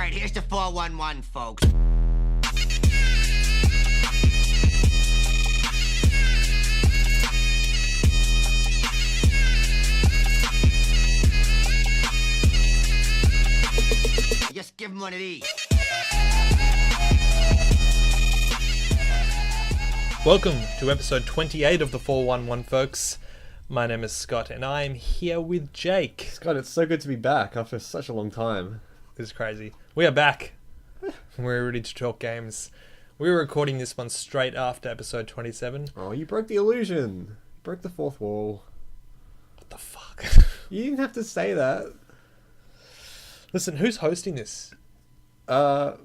Alright, here's the 411, folks. Just give him one of these. Welcome to episode 28 of the 411, folks. My name is Scott, and I am here with Jake. Scott, it's so good to be back after such a long time. It's crazy. We are back. We're ready to talk games. We were recording this one straight after episode 27. Oh, you broke the illusion. You broke the fourth wall. What the fuck? You didn't have to say that. Listen, who's hosting this?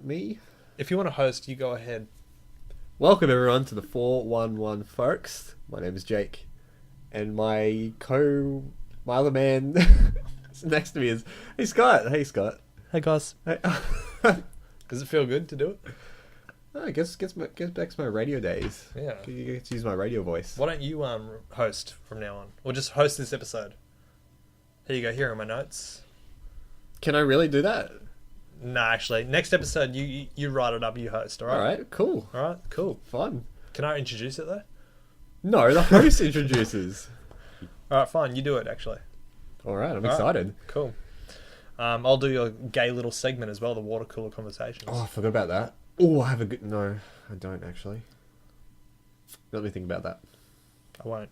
Me? If you want to host, you go ahead. Welcome everyone to the 411, folks. My name is Jake. And my other man next to me is... Hey, Scott. Hey, Scott. Hey, guys. Hey. Does it feel good to do it? I guess gets back to my radio days. Yeah. You get to use my radio voice. Why don't you host from now on? Or just host this episode? Here you go. Here are my notes. Can I really do that? Nah, actually. Next episode, you write it up, you host, alright? Alright, cool. Alright, cool. Fun. Can I introduce it, though? No, the host introduces. Alright, fine. You do it, actually. Alright, I'm excited. Cool. I'll do your gay little segment as well, the water cooler conversations. Oh, I forgot about that. Oh, I have a good... No, I don't, actually. Let me think about that. I won't.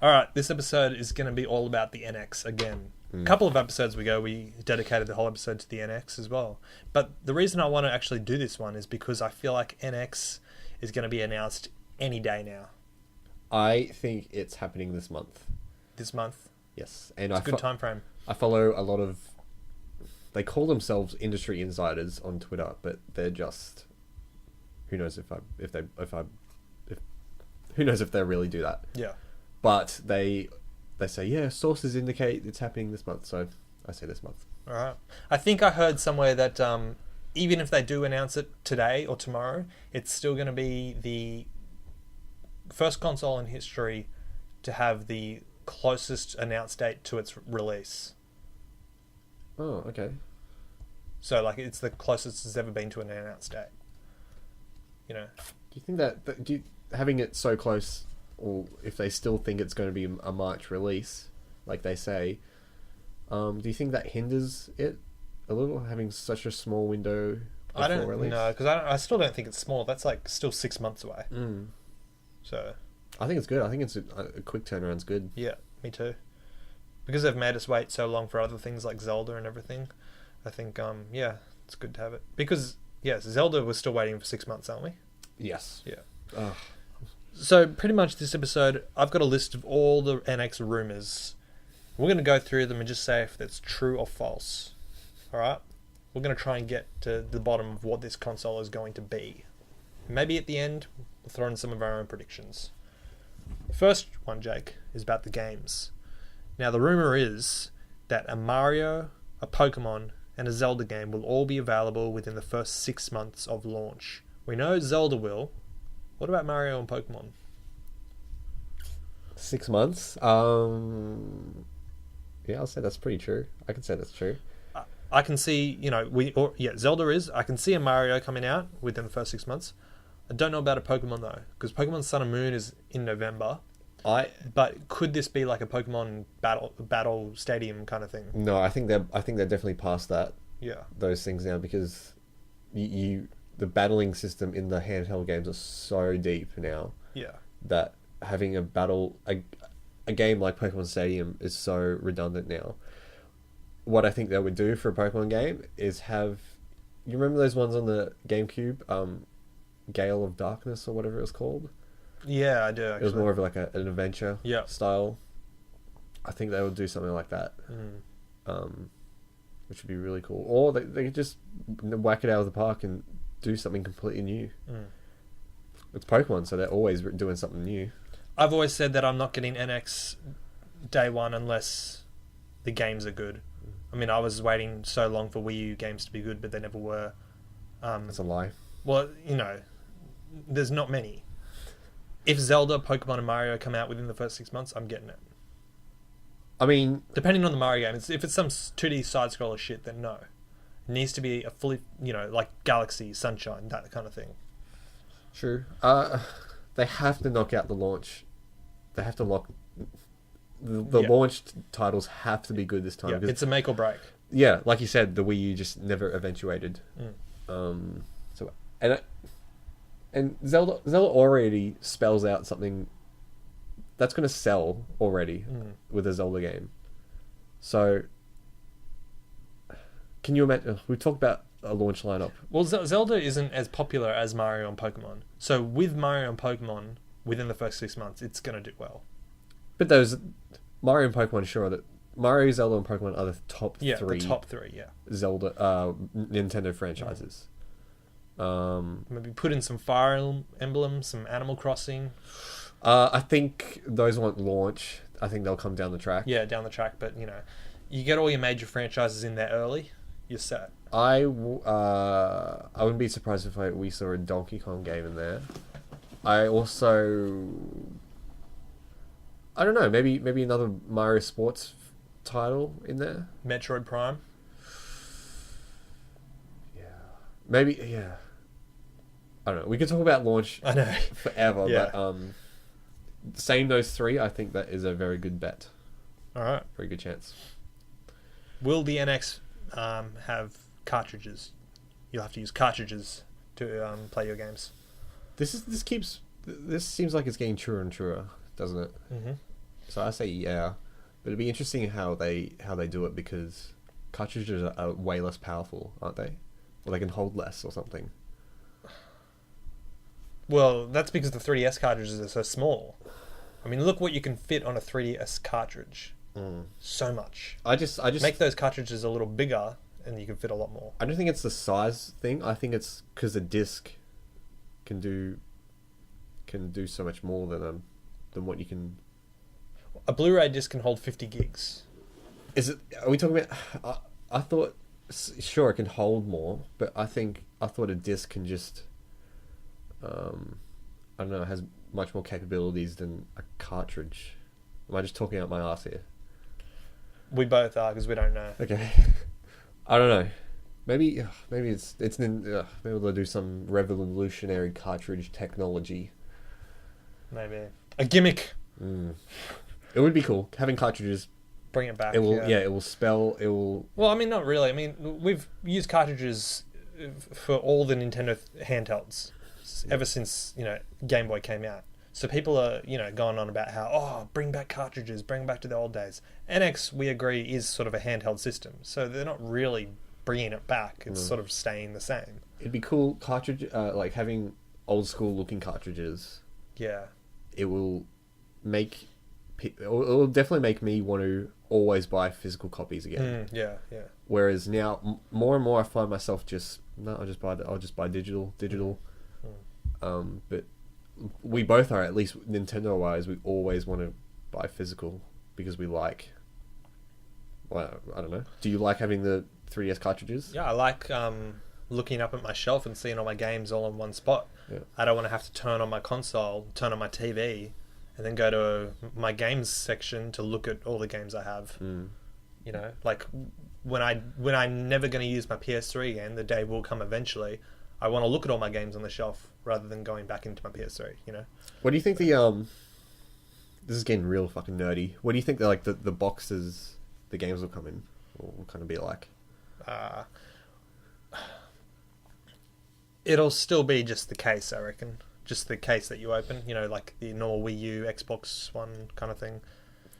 Alright, this episode is going to be all about the NX again. A couple of episodes ago, we dedicated the whole episode to the NX as well. But the reason I want to actually do this one is because I feel like NX is going to be announced any day now. I think it's happening this month. This month? Yes. And It's a good time frame. I follow a lot of... They call themselves industry insiders on Twitter, but they're just... Who knows who knows if they really do that. Yeah. But they say, yeah, sources indicate it's happening this month, so I say this month. Alright. I think I heard somewhere that even if they do announce it today or tomorrow, it's still going to be the first console in history to have the closest announced date to its release. Oh, okay. So, like, it's the closest it's ever been to an announced date. You know? Do you think that... having it so close... Or if they still think it's going to be a March release, like they say, do you think that hinders it a little, having such a small window before I don't release? know, because I still don't think it's small. That's like still 6 months away. So I think it's good. I think it's a quick turnaround's good. yeah, me too. Because they've made us wait so long for other things like Zelda and everything. I think yeah, it's good to have it. Because yes, Zelda was still waiting for 6 months, aren't we? Yes. Yeah. Ugh. So pretty much this episode, I've got a list of all the NX rumours. We're going to go through them and just say if that's true or false. Alright? We're going to try and get to the bottom of what this console is going to be. Maybe at the end, we'll throw in some of our own predictions. The first one, Jake, is about the games. Now the rumour is that a Mario, a Pokemon, and a Zelda game will all be available within the first 6 months of launch. We know Zelda will. What about Mario and Pokemon? 6 months? Yeah, I'll say that's pretty true. I can say that's true. I can see, Zelda is. I can see a Mario coming out within the first 6 months. I don't know about a Pokemon though, because Pokemon Sun and Moon is in November. But could this be like a Pokemon battle stadium kind of thing? No, I think they're definitely past that. Yeah. Those things now, because the battling system in the handheld games are so deep now. Yeah. That having a game like Pokemon Stadium is so redundant now. What I think they would do for a Pokemon game is have... You remember those ones on the GameCube? Gale of Darkness or whatever it was called? Yeah, I do, actually. It was more of like an adventure style. I think they would do something like that. Which would be really cool. Or they could just whack it out of the park and do something completely new. It's Pokemon, so they're always doing something new. I've always said that I'm not getting NX day one unless the games are good. I mean, I was waiting so long for Wii U games to be good, but they never were. That's a lie. Well, there's not many. If Zelda, Pokemon, and Mario come out within the first 6 months, I'm getting it. I mean... Depending on the Mario game. If it's some 2D side-scroller shit, then no. It needs to be a fully, like Galaxy, Sunshine, that kind of thing. True. They have to knock out the launch. They have to lock... The Yeah. launched titles have to be good this time. Yeah, because- it's a make or break. yeah, like you said, the Wii U just never eventuated. So and Zelda already spells out something that's going to sell already with a Zelda game. So can you imagine? We talked about a launch lineup. Well, Zelda isn't as popular as Mario and Pokemon. So with Mario and Pokemon, within the first 6 months, it's going to do well. But those Mario and Pokemon, sure, that Mario, Zelda, and Pokemon are the top Yeah, three. the top three, yeah. Zelda, Nintendo franchises. Maybe put in some Fire Emblem, some Animal Crossing. I think those won't launch. I think they'll come down the track. Yeah, down the track. But, you get all your major franchises in there early, you're set. I wouldn't be surprised if we saw a Donkey Kong game in there. I don't know, maybe another Mario Sports title in there. Metroid Prime. Maybe, yeah. I don't know. We could talk about launch I know. forever, Yeah. but saying those three, I think that is a very good bet. All right. Very good chance. Will the NX have cartridges? You'll have to use cartridges to play your games. This seems like it's getting truer and truer, doesn't it? Mm-hmm. So I say yeah, but it'd be interesting how they do it because cartridges are way less powerful, aren't they? Or they can hold less or something. Well, that's because the 3DS cartridges are so small. I mean, look what you can fit on a 3DS cartridge. So much. I just Make those cartridges a little bigger, and you can fit a lot more. I don't think it's the size thing. I think it's because the disc can do so much more than what you can. A Blu-ray disc can hold 50 gigs. Are we talking about? I thought sure it can hold more, but I thought a disc can just. I don't know. Has much more capabilities than a cartridge. Am I just talking out my ass here? We both are because we don't know. Okay. I don't know. Maybe maybe they'll do some revolutionary cartridge technology. Maybe a gimmick. It would be cool having cartridges. Bring it back. It will. Yeah. Yeah, it will spell. It will. Well, I mean, not really. I mean, we've used cartridges for all the Nintendo handhelds ever since Game Boy came out. So people are going on about how bring back cartridges, bring back to the old days. NX, we agree, is sort of a handheld system, so they're not really bringing it back. It's sort of staying the same. It'd be cool like having old school looking cartridges. Yeah. It will definitely make me want to always buy physical copies again. Yeah. Whereas now, more and more, I find myself I'll just buy digital. But we both are, at least Nintendo wise, we always want to buy physical because we like. Well, I don't know. Do you like having the 3DS cartridges? Yeah, I like looking up at my shelf and seeing all my games all in one spot. Yeah. I don't want to have to turn on my console, turn on my TV, and then go to my games section to look at all the games I have. Like when I'm never going to use my PS3 again, the day will come eventually. I want to look at all my games on the shelf rather than going back into my PS3. What do you think this is getting real fucking nerdy. What do you think the boxes the games will come in? Or will kind of be like? It'll still be just the case, I reckon. Just the case that you open, like the normal Wii U, Xbox One kind of thing.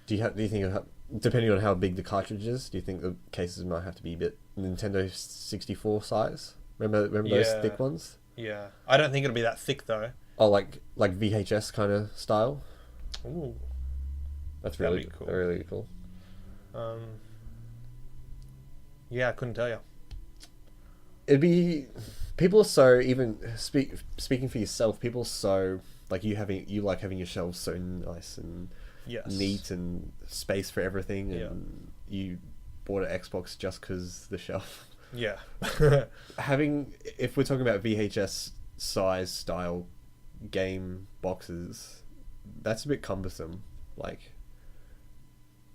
Do you think, depending on how big the cartridge is, do you think the cases might have to be a bit Nintendo 64 size? Remember those thick ones? Yeah. I don't think it'll be that thick, though. Oh, like VHS kind of style? Ooh. That's That'd really be cool. Really cool. Yeah, I couldn't tell you. It'd be... People are so... Even... Speaking for yourself, people are so... Like, you like having your shelves so nice and neat and space for everything, and you bought an Xbox just because the shelf... Yeah. If we're talking about VHS size style game boxes, that's a bit cumbersome. Like,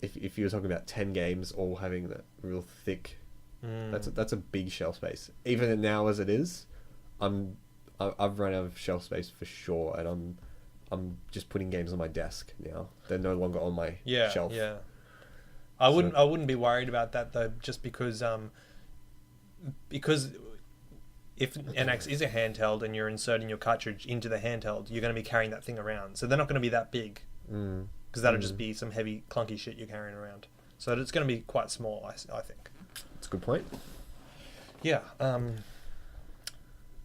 if you were talking about 10 games all having that real thick That's a big shelf space. Even now as it is, I've run out of shelf space for sure, and I'm just putting games on my desk now. They're no longer on my shelf. Yeah. I wouldn't be worried about that though, just because if NX is a handheld and you're inserting your cartridge into the handheld, you're going to be carrying that thing around. So they're not going to be that big, because that'll just be some heavy, clunky shit you're carrying around. So it's going to be quite small, I think. That's a good point. Yeah.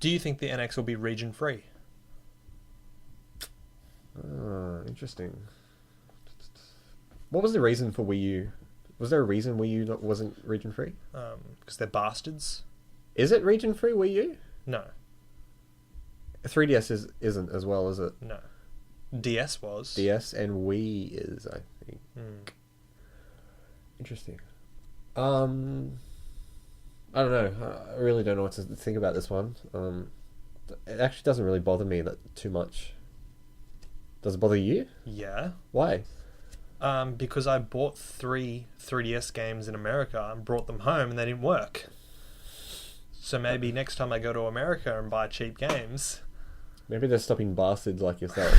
Do you think the NX will be region free? Interesting. What was the reason for Wii U? Was there a reason Wii U wasn't region free? Because they're bastards. Is it region free Wii U? No. 3DS isn't as well, is it? No. DS was. DS and Wii is, I think. Interesting. I don't know. I really don't know what to think about this one. It actually doesn't really bother me too much. Does it bother you? Yeah. Why? Because I bought 3 3DS games in America and brought them home and they didn't work. So maybe next time I go to America and buy cheap games... Maybe they're stopping bastards like yourself.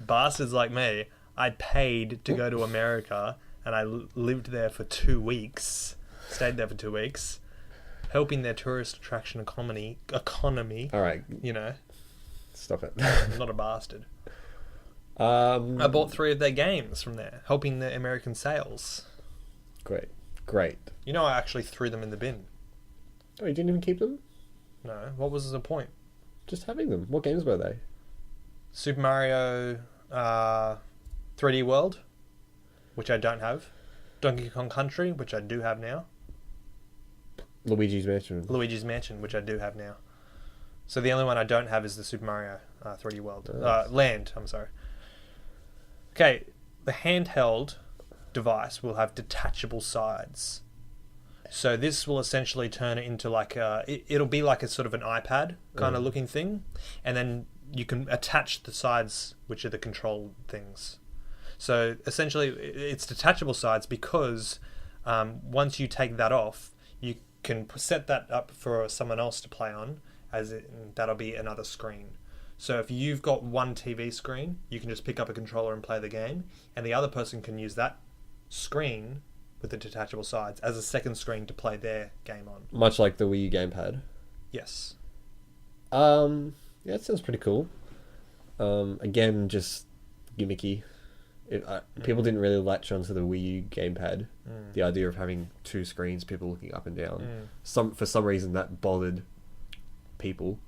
Bastards like me. I paid to go to America and I lived there for 2 weeks. Stayed there for 2 weeks. Helping their tourist attraction economy. All right. You know. Stop it. I'm not a bastard. I bought 3 of their games from there, helping the American sales. Great. You know, I actually threw them in the bin. Oh, you didn't even keep them? No. What was the point? Just having them. What games were they? Super Mario 3D World, which I don't have. Donkey Kong Country, which I do have now. Luigi's Mansion, which I do have now. So the only one I don't have is the Super Mario 3D World. Land, I'm sorry. Okay, the handheld device will have detachable sides. So this will essentially turn it into like it'll be like a sort of an iPad kind of looking thing, and then you can attach the sides, which are the control things. So essentially, it's detachable sides because once you take that off, you can set that up for someone else to play on, that'll be another screen. So if you've got one TV screen, you can just pick up a controller and play the game, and the other person can use that screen with the detachable sides as a second screen to play their game on. Much like the Wii U gamepad. Yes. Yeah, it sounds pretty cool. Again, just gimmicky. People didn't really latch onto the Wii U gamepad. The idea of having 2 screens, people looking up and down. For some reason that bothered people,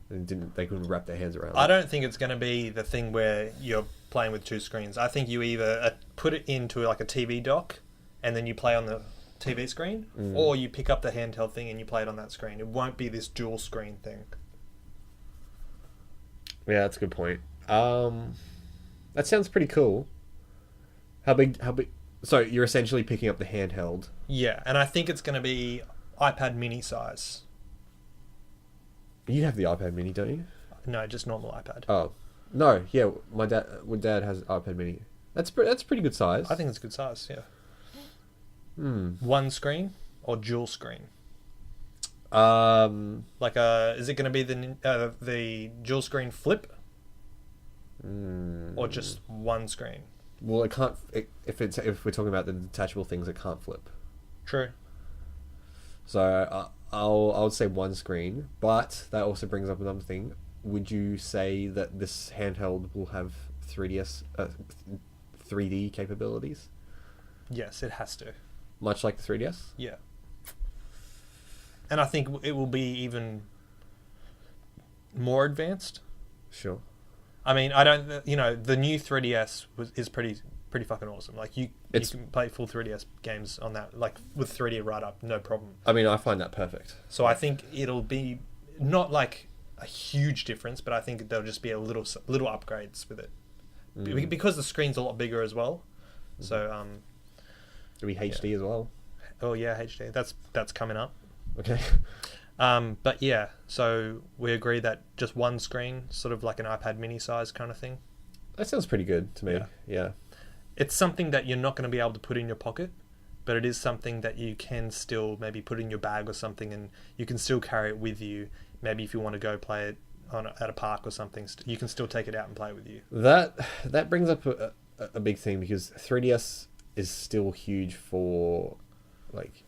and they couldn't wrap their hands around it. I don't think it's going to be the thing where you're playing with 2 screens. I think you either put it into like a TV dock and then you play on the TV screen, or you pick up the handheld thing and you play it on that screen. It won't be this dual screen thing. Yeah, that's a good point. That sounds pretty cool. How big? So you're essentially picking up the handheld. Yeah, and I think it's going to be iPad mini size. You have the iPad mini, don't you? No, just normal iPad. Oh, no, yeah. My dad has iPad mini. That's pretty good size. I think it's a good size. Yeah. One screen or dual screen? Like is it going to be the dual screen flip, or just one screen? Well, it can't. If we're talking about the detachable things, it can't flip. True. So I would say one screen, but that also brings up another thing. Would you say that this handheld will have 3D capabilities? Yes, it has to. Much like the 3DS? Yeah. And I think it will be even more advanced. Sure. I mean, I don't. The new 3DS is pretty fucking awesome. Like you can play full 3DS games on that, like with 3D right up, no problem. I mean, I find that perfect. So I think it'll be not like a huge difference, but I think there'll just be a little upgrades with it because the screen's a lot bigger as well. So it'll be HD as well. Oh yeah, HD. That's coming up. Okay. But yeah, so we agree that just one screen, sort of like an iPad mini size kind of thing. That sounds pretty good to me. Yeah. It's something that you're not going to be able to put in your pocket, but it is something that you can still maybe put in your bag or something, and you can still carry it with you. Maybe if you want to go play it at a park or something, you can still take it out and play it with you. That brings up a big thing, because 3DS is still huge for like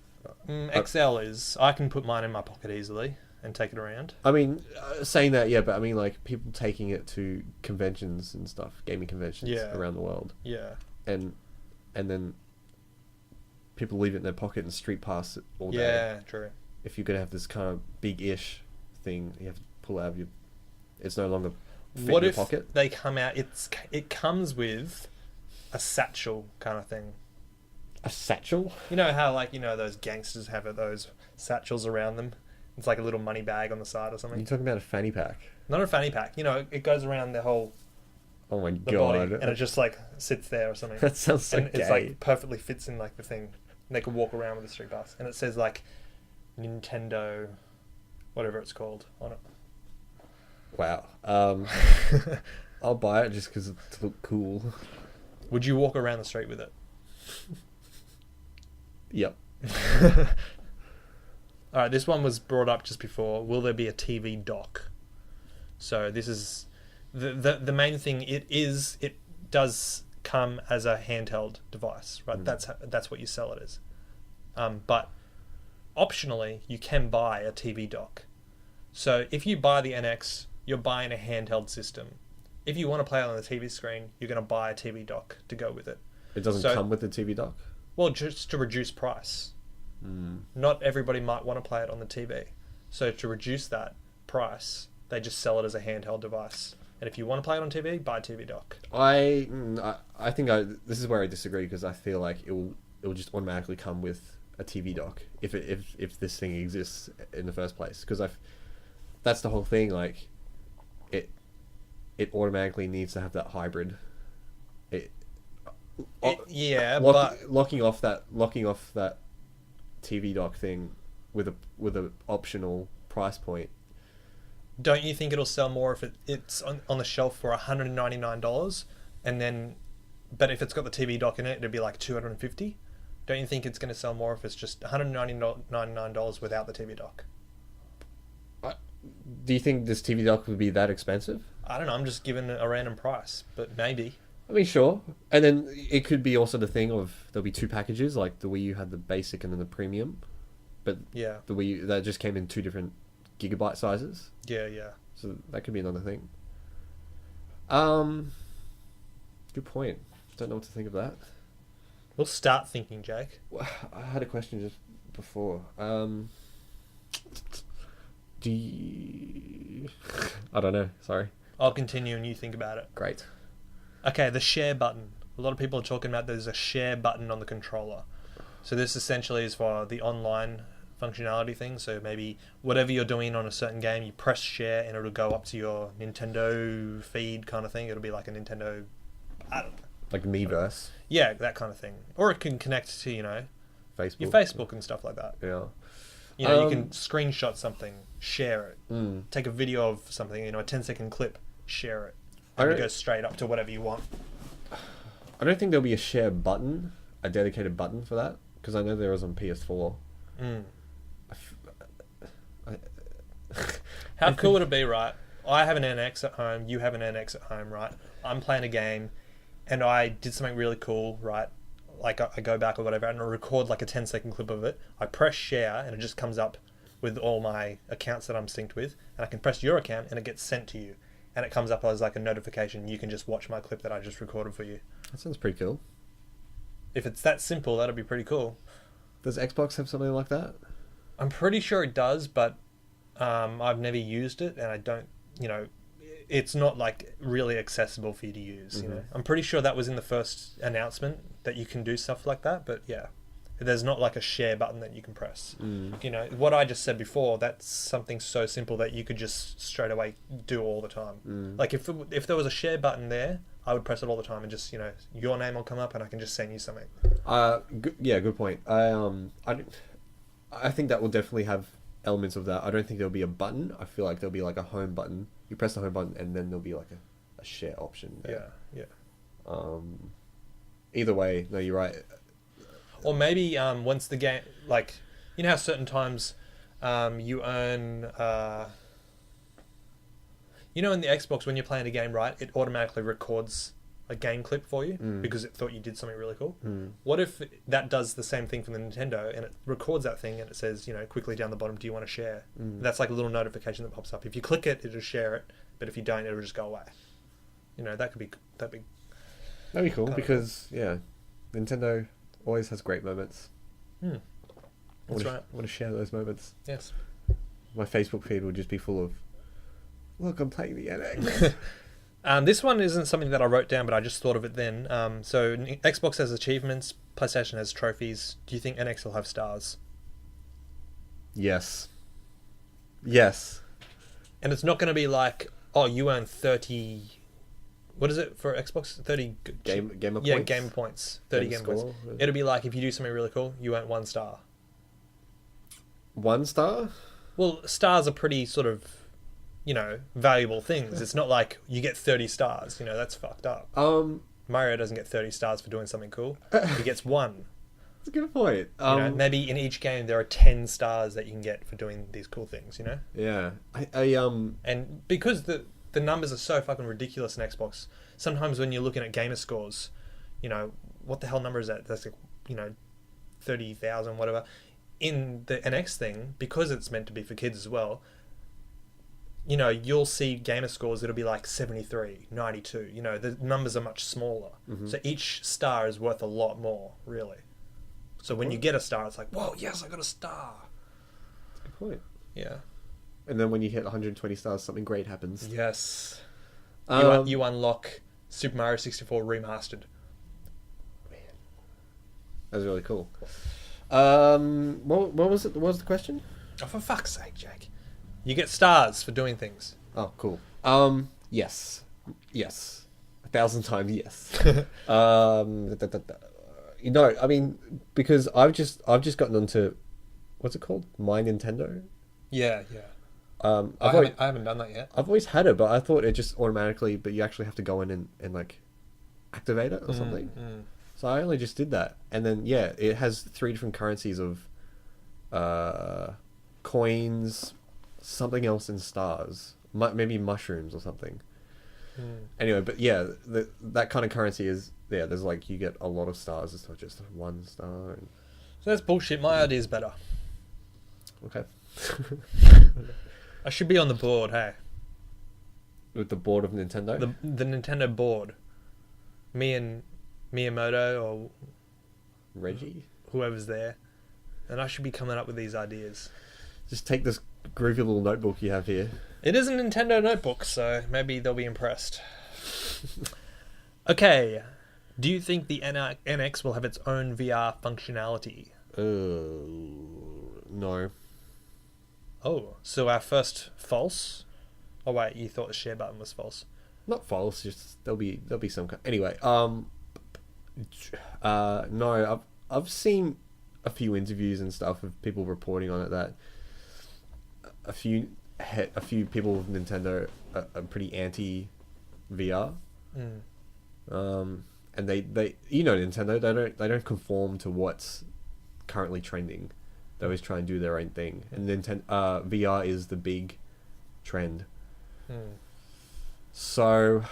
XL is. I can put mine in my pocket easily and take it around. I mean, saying that, yeah, but I mean, like, people taking it to conventions and stuff, gaming conventions around the world. Yeah. And then people leave it in their pocket and street pass it all day. Yeah, true. If you're going to have this kind of big-ish thing, you have to pull it out of your... It's no longer fit in your pocket. What if they come out... It comes with a satchel kind of thing. A satchel? You know how, like, those gangsters have those satchels around them? It's like a little money bag on the side or something. You're talking about a fanny pack? Not a fanny pack. It goes around the whole... Oh my the god. body, and it just, like, sits there or something. That sounds so and gay. it's, like, perfectly fits in, like, the thing. And they could walk around with a street pass. And it says, like, Nintendo... whatever it's called on it. Wow. I'll buy it just because it looks cool. Would you walk around the street with it? Yep. Alright, this one was brought up just before. Will there be a TV dock? So this is... The main thing, it does come as a handheld device, right? That's what you sell it as. But optionally, you can buy a TV dock. So if you buy the NX, you're buying a handheld system. If you want to play it on the TV screen, you're going to buy a TV dock to go with it. It doesn't come with the TV dock? Well, just to reduce price. Not everybody might want to play it on the TV. So to reduce that price, they just sell it as a handheld device. And if you want to play it on TV, buy a TV dock. I think this is where I disagree, because I feel like it will just automatically come with a TV dock if this thing exists in the first place, because that's the whole thing. Like, it automatically needs to have that hybrid. Locking off that TV dock thing with a optional price point. Don't you think it'll sell more if it's on the shelf for $199, but if it's got the TV dock in it, it'd be like $250? Don't you think it's going to sell more if it's just $199 without the TV dock? Do you think this TV dock would be that expensive? I don't know. I'm just giving a random price, but maybe. I mean, sure. And then it could be also the thing of there'll be two packages, like the Wii U had the basic and then the premium, but yeah, the Wii U, that just came in 2 different gigabyte sizes. Yeah. So that could be another thing. Good point. Don't know what to think of that. We'll start thinking, Jake. Well, I had a question just before. Do you... I don't know. Sorry. I'll continue and you think about it. Great. Okay, the share button. A lot of people are talking about there's a share button on the controller. So this essentially is for the online functionality thing. So maybe whatever you're doing on a certain game, you press share and it'll go up to your Nintendo feed kind of thing. It'll be like a Nintendo... I don't know. Like Miiverse. Yeah, that kind of thing. Or it can connect to, Facebook. Your Facebook and stuff like that. Yeah. You can screenshot something, share it. Take a video of something, a 10-second clip, share it. And it goes straight up to whatever you want. I don't think there'll be a share button, a dedicated button for that, because I know there was on PS4. How cool would it be, right? I have an NX at home, you have an NX at home, right? I'm playing a game, and I did something really cool, right? Like I go back or whatever, and I record like a 10-second clip of it. I press share, and it just comes up with all my accounts that I'm synced with, and I can press your account, and it gets sent to you. And it comes up as like a notification. You can just watch my clip that I just recorded for you. That sounds pretty cool. If it's that simple, that'd be pretty cool. Does Xbox have something like that? I'm pretty sure it does, but I've never used it, and I don't, it's not like really accessible for you to use. I'm pretty sure that was in the first announcement that you can do stuff like that, but yeah. There's not like a share button that you can press. What I just said before, that's something so simple that you could just straight away do all the time. Like if there was a share button there, I would press it all the time and just, your name will come up and I can just send you something. Good point. I think that will definitely have elements of that. I don't think there'll be a button. I feel like there'll be like a home button. You press the home button and then there'll be like a share option there. Yeah. Either way, no, you're right. Or maybe once the game, like, you know how certain times you earn, you know, in the Xbox when you're playing a game, right, it automatically records a game clip for you because it thought you did something really cool. What if that does the same thing for the Nintendo and it records that thing and it says, you know, quickly down the bottom, do you want to share? That's like a little notification that pops up. If you click it, it'll share it, but if you don't, it'll just go away. You know, that'd be That'd be cool because Nintendo always has great moments. That's right. I want to share those moments. Yes. My Facebook feed will just be full of, look, I'm playing the NX. This one isn't something that I wrote down, but I just thought of it then. So Xbox has achievements, PlayStation has trophies. Do you think NX will have stars? Yes. And it's not going to be like, oh, you earn 30... What is it for Xbox? 30... Gamer points? Yeah, gamer points. 30 gamer points. Score? It'll be like, if you do something really cool, you earn 1 star. 1 star? Well, stars are pretty sort of, you know, valuable things. It's not like you get 30 stars. You know, that's fucked up. Mario doesn't get 30 stars for doing something cool. He gets 1. That's a good point. You know, maybe in each game there are 10 stars that you can get for doing these cool things, you know? Yeah. And because the numbers are so fucking ridiculous in Xbox, sometimes when you're looking at gamer scores, you know, what the hell number is that? That's like, you know, 30,000, whatever. In the NX thing, because it's meant to be for kids as well, you know, you'll see gamer scores that'll be like 73, 92. You know, the numbers are much smaller. So each star is worth a lot more, really. So when you get a star, it's like, whoa, yes, I got a star. That's a good point. Yeah. And then when you hit 120 stars, something great happens. Yes. You unlock Super Mario 64 Remastered. Man. That was really cool. What was it? What was the question? Oh, for fuck's sake, Jake. You get stars for doing things. Oh, cool. Yes. 1,000 times yes. You know, I mean, because I've just gotten onto, what's it called? My Nintendo? Yeah. I haven't done that yet. I've always had it, but I thought it just automatically, but you actually have to go in and like activate it or something. So I only just did that. And then, yeah, it has 3 different currencies of coins, something else in stars, maybe mushrooms or something. Anyway, but yeah, that kind of currency is, yeah, there's like, you get a lot of stars. It's not just 1 star. So that's bullshit. My idea is better. Okay. I should be on the board, hey. With the board of Nintendo? The Nintendo board. Me and Miyamoto or Reggie? Whoever's there. And I should be coming up with these ideas. Just take this groovy little notebook you have here. It is a Nintendo notebook, so maybe they'll be impressed. Okay. Do you think the NX will have its own VR functionality? No. Oh, so our first false? Oh wait, you thought the share button was false. Not false, just there'll be some kind. Anyway, no, I've seen a few interviews and stuff of people reporting on it that a few people with Nintendo are pretty anti VR. And they you know, Nintendo, they don't conform to what's currently trending. They always try and do their own thing, and VR is the big trend. So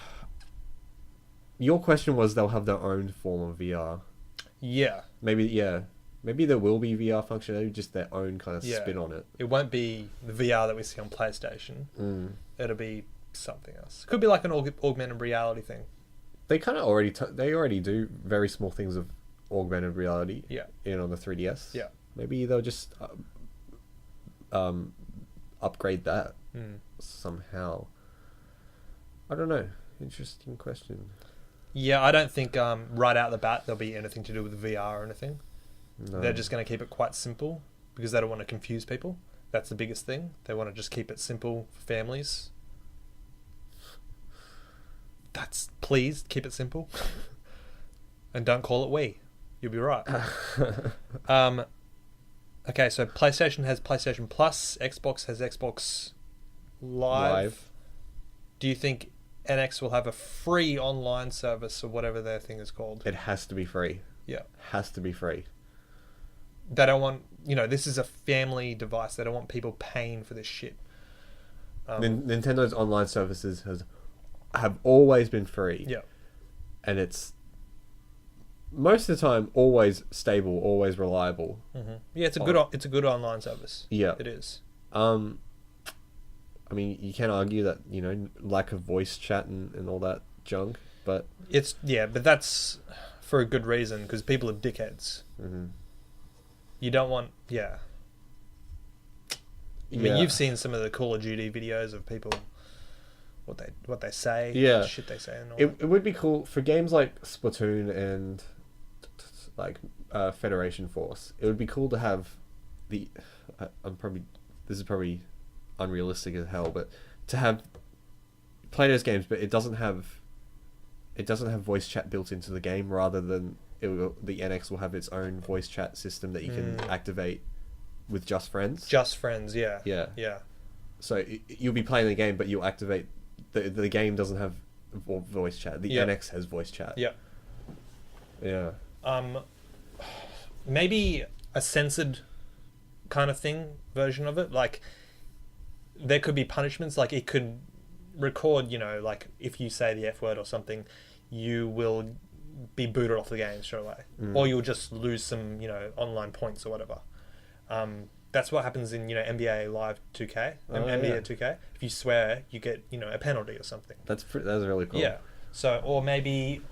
your question was they'll have their own form of VR. Yeah. Maybe there will be VR functionality, just their own kind of spin on it. It won't be the VR that we see on PlayStation. It'll be something else. Could be like an augmented reality thing. They kind of already do very small things of augmented reality. Yeah. On the 3DS. Yeah. Maybe they'll just upgrade that somehow. I don't know. Interesting question. Yeah, I don't think right out the bat there'll be anything to do with VR or anything. No. They're just going to keep it quite simple because they don't want to confuse people. That's the biggest thing. They want to just keep it simple for families. Please keep it simple. And don't call it Wii. You'll be right. Okay, so PlayStation has PlayStation Plus, Xbox has Xbox Live. Do you think NX will have a free online service or whatever their thing is called? It has to be free. Yeah. Has to be free. They don't want, this is a family device. They don't want people paying for this shit. Nintendo's online services have always been free. Yeah. And it's most of the time always stable, always reliable. Mm-hmm. Yeah, it's a good online service. Yeah. It is. I mean, you can't argue that, lack of voice chat and all that junk, but but that's for a good reason, because people are dickheads. Mm-hmm. You don't want, I mean, you've seen some of the Call of Duty videos of people, what they say, yeah, shit they say, and all it would be cool for games like Splatoon and like Federation Force. It would be cool to have this is probably unrealistic as hell, but to have play those games, but it doesn't have voice chat built into the game. Rather than the NX will have its own voice chat system that you can activate with just friends. Just friends, yeah. So you'll be playing the game, but you'll activate the game doesn't have voice chat. The NX has voice chat. Yeah. Maybe a censored kind of thing version of it. Like, there could be punishments. Like, it could record, like if you say the F word or something, you will be booted off the game straight away, or you'll just lose some, online points or whatever. That's what happens in, NBA Live 2K, NBA 2K. If you swear, you get, a penalty or something. That's really cool. Yeah. So, or maybe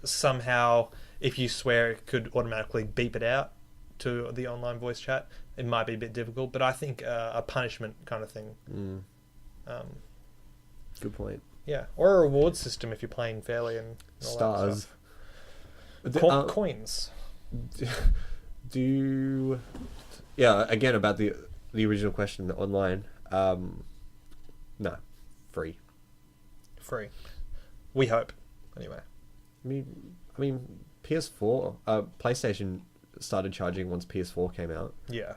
somehow, if you swear, it could automatically beep it out to the online voice chat. It might be a bit difficult, but I think a punishment kind of thing. Good point. Yeah, or a reward system if you're playing fairly and all stars. That stuff. Coins. Again about the original question online. No, free. We hope. Anyway. I mean, PS4, PlayStation started charging once PS4 came out. Yeah.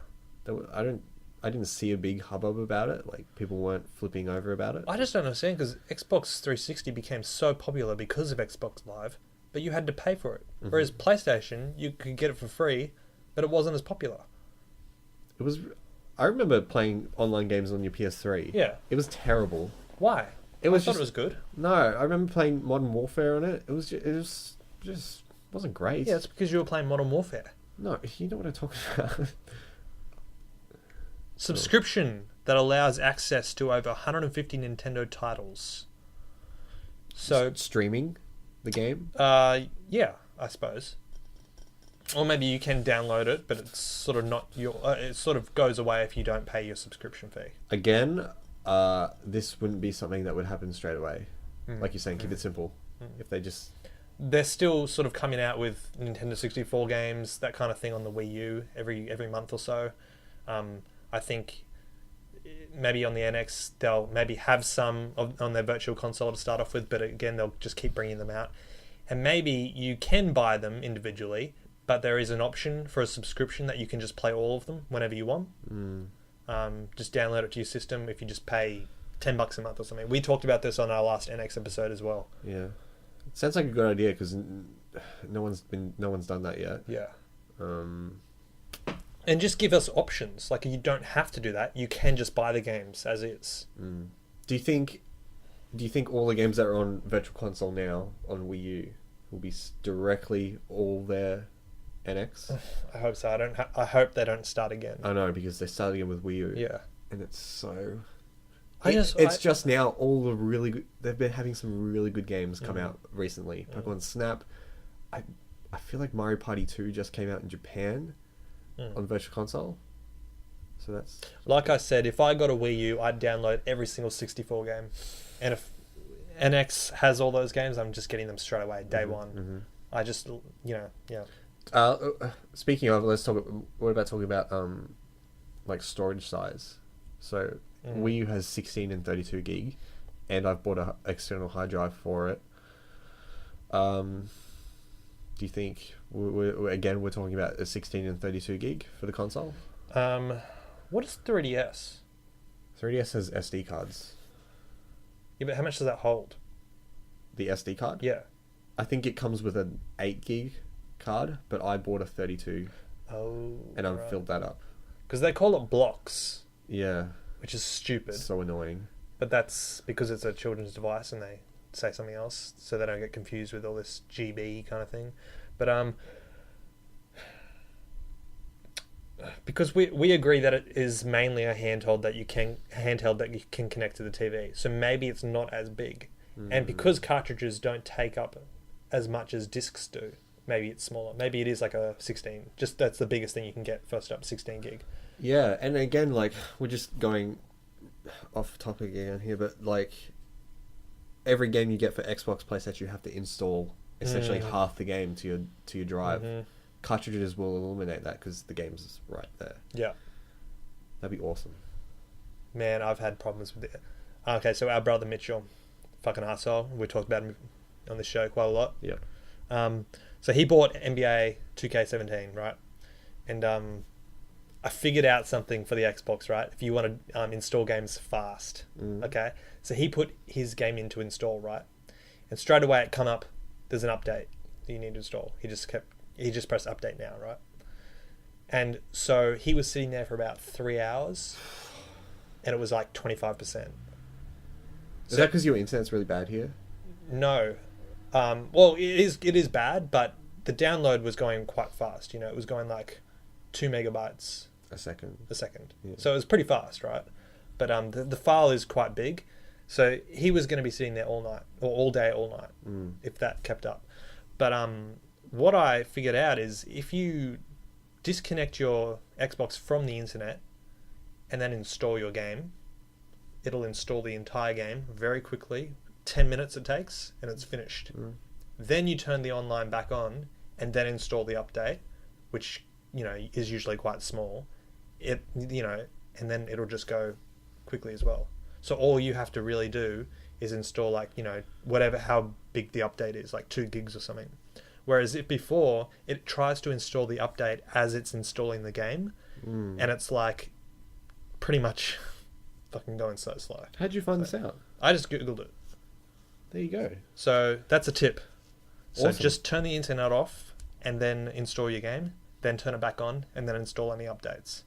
I didn't see a big hubbub about it. Like, people weren't flipping over about it. I just don't understand, because Xbox 360 became so popular because of Xbox Live, but you had to pay for it. Mm-hmm. Whereas PlayStation, you could get it for free, but it wasn't as popular. I remember playing online games on your PS3. Yeah. It was terrible. Why? I thought it was good. No, I remember playing Modern Warfare on it. It just wasn't great. Yeah, it's because you were playing Modern Warfare. No, you know what I'm talking about. Subscription that allows access to over 150 Nintendo titles. So streaming the game? Yeah, I suppose. Or maybe you can download it, but it's sort of not your. It sort of goes away if you don't pay your subscription fee. Again, this wouldn't be something that would happen straight away. Like you're saying, keep it simple. If they just... They're still sort of coming out with Nintendo 64 games, that kind of thing, on the Wii U every month or so. I think maybe on the NX they'll maybe have some on their virtual console to start off with, but again they'll just keep bringing them out. And maybe you can buy them individually, but there is an option for a subscription that you can just play all of them whenever you want. Just download it to your system if you just pay $10 a month or something. We talked about this on our last NX episode as well. Yeah, it sounds like a good idea, because no one's done that yet. Yeah. And just give us options. Like, you don't have to do that. You can just buy the games as is. Do you think all the games that are on Virtual Console now on Wii U will be directly all their NX? I hope so. I hope they don't start again. I know, because they started again with Wii U. Yeah. And it's so... just now all the really good... They've been having some really good games come out recently. Pokemon Snap. I feel like Mario Party 2 just came out in Japan on Virtual Console. So that's... Like I said, if I got a Wii U, I'd download every single 64 game. And if NX has all those games, I'm just getting them straight away, day one. I just, yeah. Speaking of, what about talking about like storage size? So Wii U has 16 and 32 gig, and I've bought an external hard drive for it. Do you think we're talking about a 16 and 32 gig for the console? What is 3DS? 3DS has SD cards. Yeah, but how much does that hold? The SD card? Yeah. I think it comes with an 8 gig card, but I bought a 32. Oh. and I've filled that up. Because they call it blocks, Yeah, which is stupid. so annoying. But that's because it's a children's device and they say something else, so they don't get confused with all this GB kind of thing. But because we agree that it is mainly a handheld that you can connect to the TV, so maybe it's not as big, and because cartridges don't take up as much as discs do, maybe it's smaller. Maybe it is like a 16. Just that's the biggest thing you can get first up, 16 gig. Yeah, and again, like, we're just going off topic again here, but like every game you get for Xbox, PlayStation, you have to install essentially half the game to your drive. Cartridges will eliminate that because the game's right there. Yeah, that'd be awesome. Man, I've had problems with it. Okay, so our brother Mitchell, fucking arsehole. We talked about him on this show quite a lot. Yeah. So he bought NBA 2K17, right? And I figured out something for the Xbox, right? If you want to install games fast, okay? So he put his game in to install, right? And straight away it come up, there's an update that you need to install. He just pressed update now, right? And so he was sitting there for about 3 hours, and it was like 25%. Is that because your internet's really bad here? No. Well, it is bad, but the download was going quite fast. You know, it was going like 2 megabytes a second. Yeah. So it was pretty fast, right? But the file is quite big, so he was going to be sitting there all night or all day, all night, if that kept up. But what I figured out is if you disconnect your Xbox from the internet and then install your game, it'll install the entire game very quickly. 10 minutes it takes, and it's finished. Then you turn the online back on and then install the update, which, you know, is usually quite small. And then it'll just go quickly as well. So all you have to really do is install, like, you know, how big the update is, like 2 gigs or something. Whereas if before, it tries to install the update as it's installing the game, and it's like pretty much fucking going so slow. How'd you find this out? I just Googled it. There you go. So that's a tip. So Awesome. just turn the internet off and then install your game, then turn it back on and then install any updates.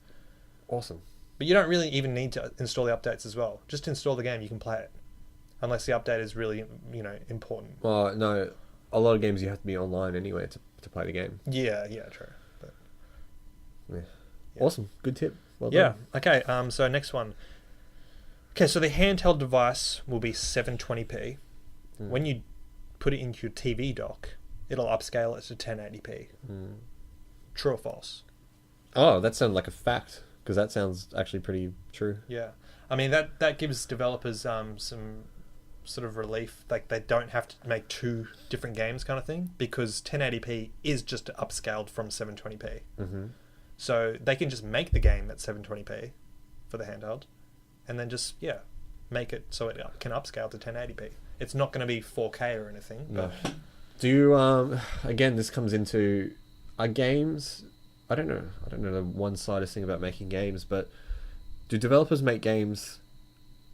Awesome. But you don't really even need to install the updates as well. Just install the game, you can play it. Unless the update is really, you know, important. Well, no, a lot of games you have to be online anyway to play the game. Yeah, true. But, yeah. Awesome. Good tip. Well yeah. done. Okay, so next one. Okay, so the handheld device will be 720p. When you put it into your TV dock, it'll upscale it to 1080p. True or false? Oh, that sounds like a fact, because that sounds actually pretty true. Yeah. I mean, that gives developers some sort of relief. Like, they don't have to make 2 different games kind of thing, because 1080p is just upscaled from 720p. So they can just make the game at 720p for the handheld, and then just, make it so it can upscale to 1080p. It's not going to be 4K or anything. But No. Do you, again, this comes into, are games, I don't know the one-sided thing about making games, but do developers make games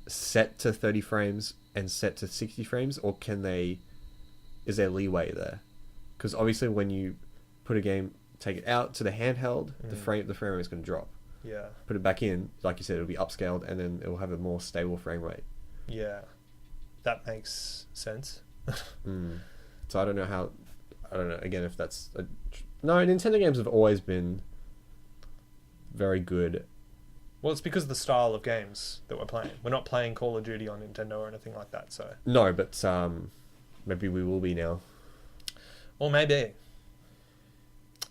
set to 30 frames and set to 60 frames, or is there leeway there? Because obviously when you put a game, take it out to the handheld, the frame rate is going to drop. Yeah. Put it back in, like you said, it'll be upscaled, and then it'll have a more stable frame rate. Yeah. That makes sense. So I don't know again if that's no, Nintendo games have always been very good. Well, it's because of the style of games that we're playing. We're not playing Call of Duty on Nintendo or anything like that, so... No, but maybe we will be now. Or maybe.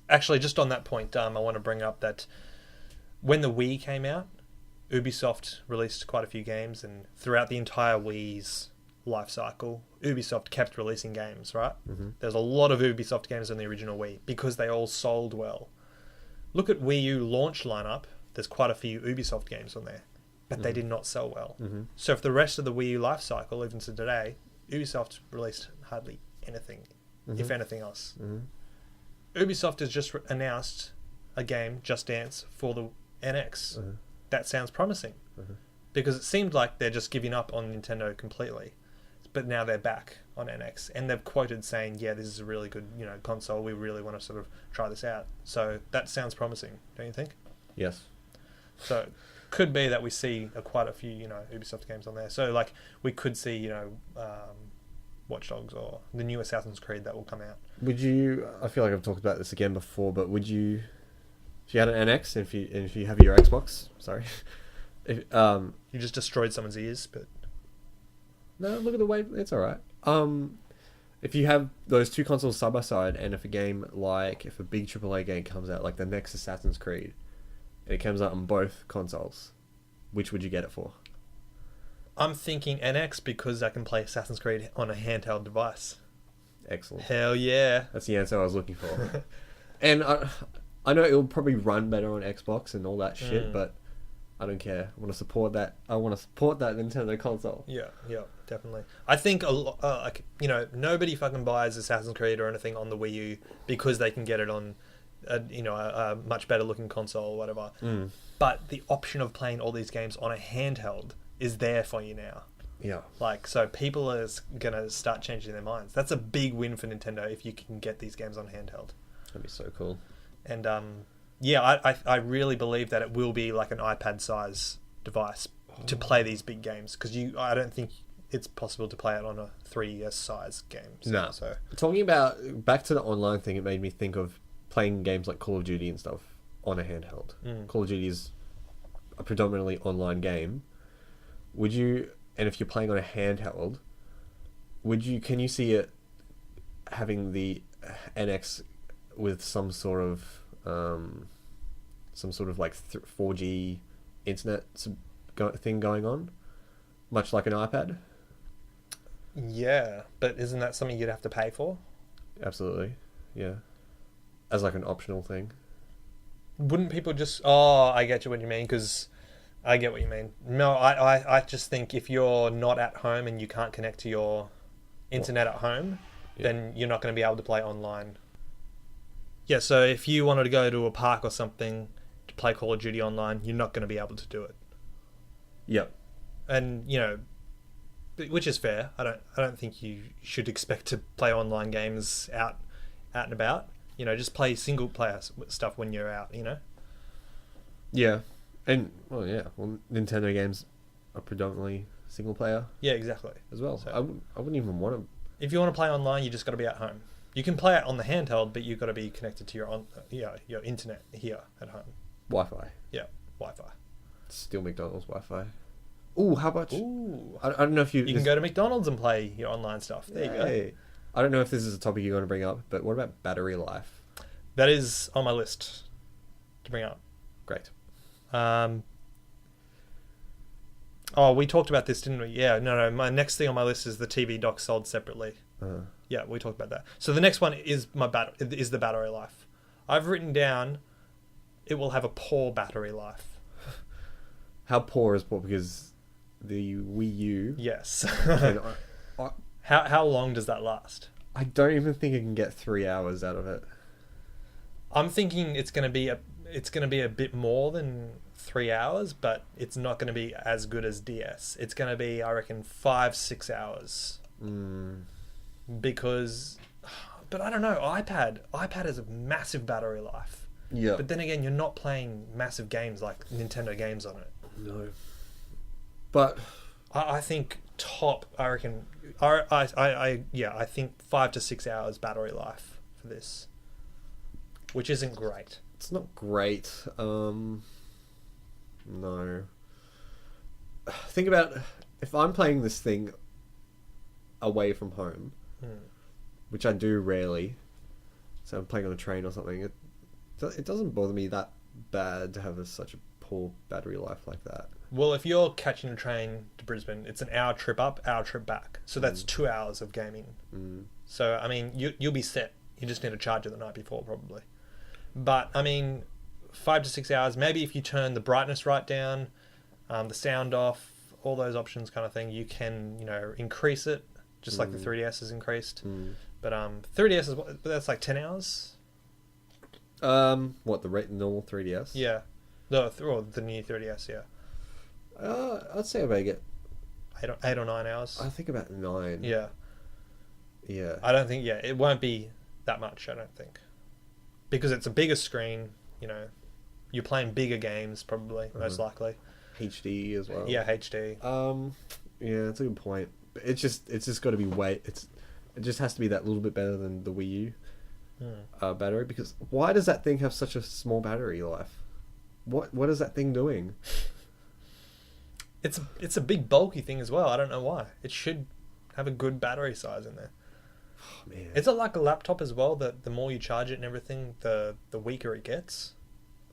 Actually, just on that point, I want to bring up that when the Wii came out, Ubisoft released quite a few games, and throughout the entire Wii's life cycle, Ubisoft kept releasing games, right? There's a lot of Ubisoft games on the original Wii because they all sold well. Look at Wii U launch lineup. There's quite a few Ubisoft games on there, but they did not sell well. So for the rest of the Wii U life cycle, even to today, Ubisoft released hardly anything, if anything else. Ubisoft has just announced a game, Just Dance, for the NX. That sounds promising, because it seemed like they're just giving up on Nintendo completely, but now they're back on NX, and they've quoted saying, "Yeah, this is a really good, console. We really want to sort of try this out." So that sounds promising, don't you think? Yes. So it could be that we see quite a few, Ubisoft games on there. So like we could see, Watch Dogs or the new Assassin's Creed that will come out. Would you? I feel like I've talked about this again before, but would you? If you had an NX, and if you have your Xbox, sorry, if, You just destroyed someone's ears, but no, look at the way it's all right. If you have those two consoles side by side, and if a big AAA game comes out, like the next Assassin's Creed, and it comes out on both consoles, which would you get it for? I'm thinking NX because I can play Assassin's Creed on a handheld device. Excellent. Hell yeah. That's the answer I was looking for. And I know it'll probably run better on Xbox and all that shit, but I don't care. I want to support that. I want to support that Nintendo console. Yeah, definitely. I think nobody fucking buys Assassin's Creed or anything on the Wii U because they can get it on a much better looking console or whatever. But the option of playing all these games on a handheld is there for you now. Yeah. So people are gonna start changing their minds. That's a big win for Nintendo if you can get these games on handheld. That'd be so cool. And I really believe that it will be like an iPad size device to play these big games, because I don't think it's possible to play it on a 3DS size game. No. So Talking about back to the online thing, it made me think of playing games like Call of Duty and stuff on a handheld. Call of Duty is a predominantly online game. Would you, and if you're playing on a handheld, can you see it having the NX with some sort of like 4G internet thing going on, much like an iPad? Yeah, but isn't that something you'd have to pay for? Absolutely, yeah. As like an optional thing. Wouldn't people just... Oh, I get you what you mean, because I get what you mean. No, I just think if you're not at home and you can't connect to your internet at home, then you're not going to be able to play online. Yeah, so if you wanted to go to a park or something to play Call of Duty online, you're not going to be able to do it. Yep. And, which is fair. I don't think you should expect to play online games out and about. Just play single player stuff when you're out, Yeah. And, well, Nintendo games are predominantly single player. Yeah, exactly. As well. So, I wouldn't even want to... If you want to play online, you just got to be at home. You can play it on the handheld, but you've got to be connected to your internet here at home. Wi-Fi. Yeah, Wi-Fi. Still McDonald's Wi-Fi. Ooh, how much? Ooh. I don't know if you... You can go to McDonald's and play your online stuff. There you go. I don't know if this is a topic you're going to bring up, but what about battery life? That is on my list to bring up. Great. We talked about this, didn't we? Yeah, no. My next thing on my list is the TV dock sold separately. Yeah, we talked about that. So the next one is the battery life. I've written down it will have a poor battery life. How poor is poor? Because the Wii U... Yes. I How long does that last? I don't even think I can get 3 hours out of it. I'm thinking it's going to be a bit more than 3 hours, but it's not going to be as good as DS. It's going to be, I reckon, 5-6 hours. Because, but I don't know. iPad has a massive battery life. Yeah. But then again, you're not playing massive games like Nintendo games on it. No. But I think I reckon. I think 5 to 6 hours battery life for this, which isn't great. It's not great. No. Think about if I'm playing this thing away from home, which I do rarely. So I'm playing on a train or something. It doesn't bother me that bad to have such a poor battery life like that. Well, if you're catching a train to Brisbane, it's an hour trip up, hour trip back. So that's 2 hours of gaming. So, I mean, you'll be set. You just need to charge it the night before, probably. But, I mean, 5 to 6 hours, maybe if you turn the brightness right down, the sound off, all those options kind of thing, you can, increase it, just like the 3DS has increased. But 3DS that's like 10 hours? What, the normal 3DS? Yeah. The new 3DS, yeah. I'd say about get 8 or 9 hours. I think about 9. Yeah. Yeah. I don't think. Yeah, it won't be that much. I don't think, because it's a bigger screen. You know, you're playing bigger games probably, most likely. HD as well. Yeah, HD. Yeah, that's a good point. But it's just got to be it just has to be that little bit better than the Wii U battery. Because why does that thing have such a small battery life? What is that thing doing? It's a big bulky thing as well. I don't know why. It should have a good battery size in there. Oh, man. Is it like a laptop as well? That the more you charge it and everything, the weaker it gets.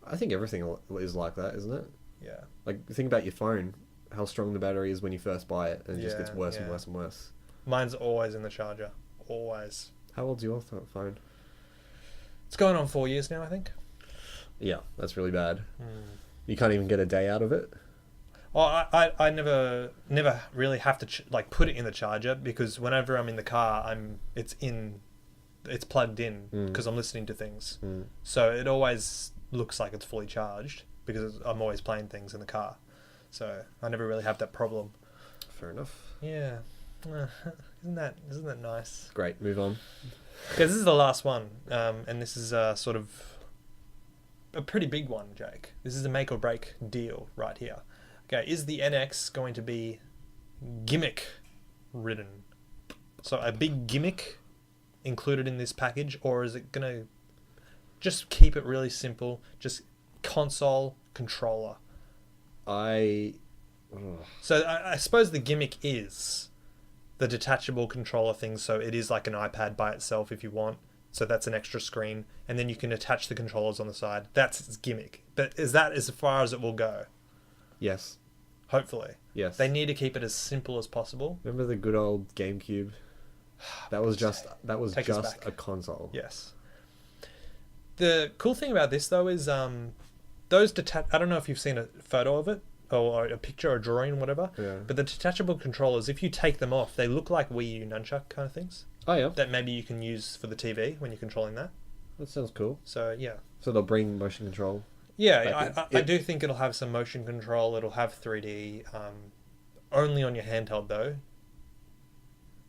I think everything is like that, isn't it? Yeah. Like, think about your phone. How strong the battery is when you first buy it, and it just Yeah, gets worse and yeah. worse and worse. Mine's always in the charger. Always. How old's your phone? It's going on 4 years now, I think. Yeah, that's really bad. You can't even get a day out of it. Oh, I never really have to put it in the charger, because whenever I'm in the car, it's plugged in because I'm listening to things. So it always looks like it's fully charged because I'm always playing things in the car. So I never really have that problem. Fair enough. Yeah. Isn't that nice? Great, move on. Okay, this is the last one, and this is sort of a pretty big one, Jake. This is a make or break deal right here. Okay, is the NX going to be gimmick ridden? So a big gimmick included in this package, or is it going to just keep it really simple, just console controller? So I suppose the gimmick is the detachable controller thing, so it is like an iPad by itself if you want. So that's an extra screen, and then you can attach the controllers on the side. That's its gimmick. But is that as far as it will go? Yes. Hopefully. Yes. They need to keep it as simple as possible. Remember the good old GameCube? That was just Take us back. a console. Yes. The cool thing about this though is those I don't know if you've seen a photo of it or a picture or a drawing, whatever. Yeah. But the detachable controllers, if you take them off, they look like Wii U nunchuck kind of things. Oh yeah. That maybe you can use for the TV when you're controlling that. That sounds cool. So yeah. So they'll bring motion control. Yeah, I do think it'll have some motion control. It'll have 3D. Only on your handheld though.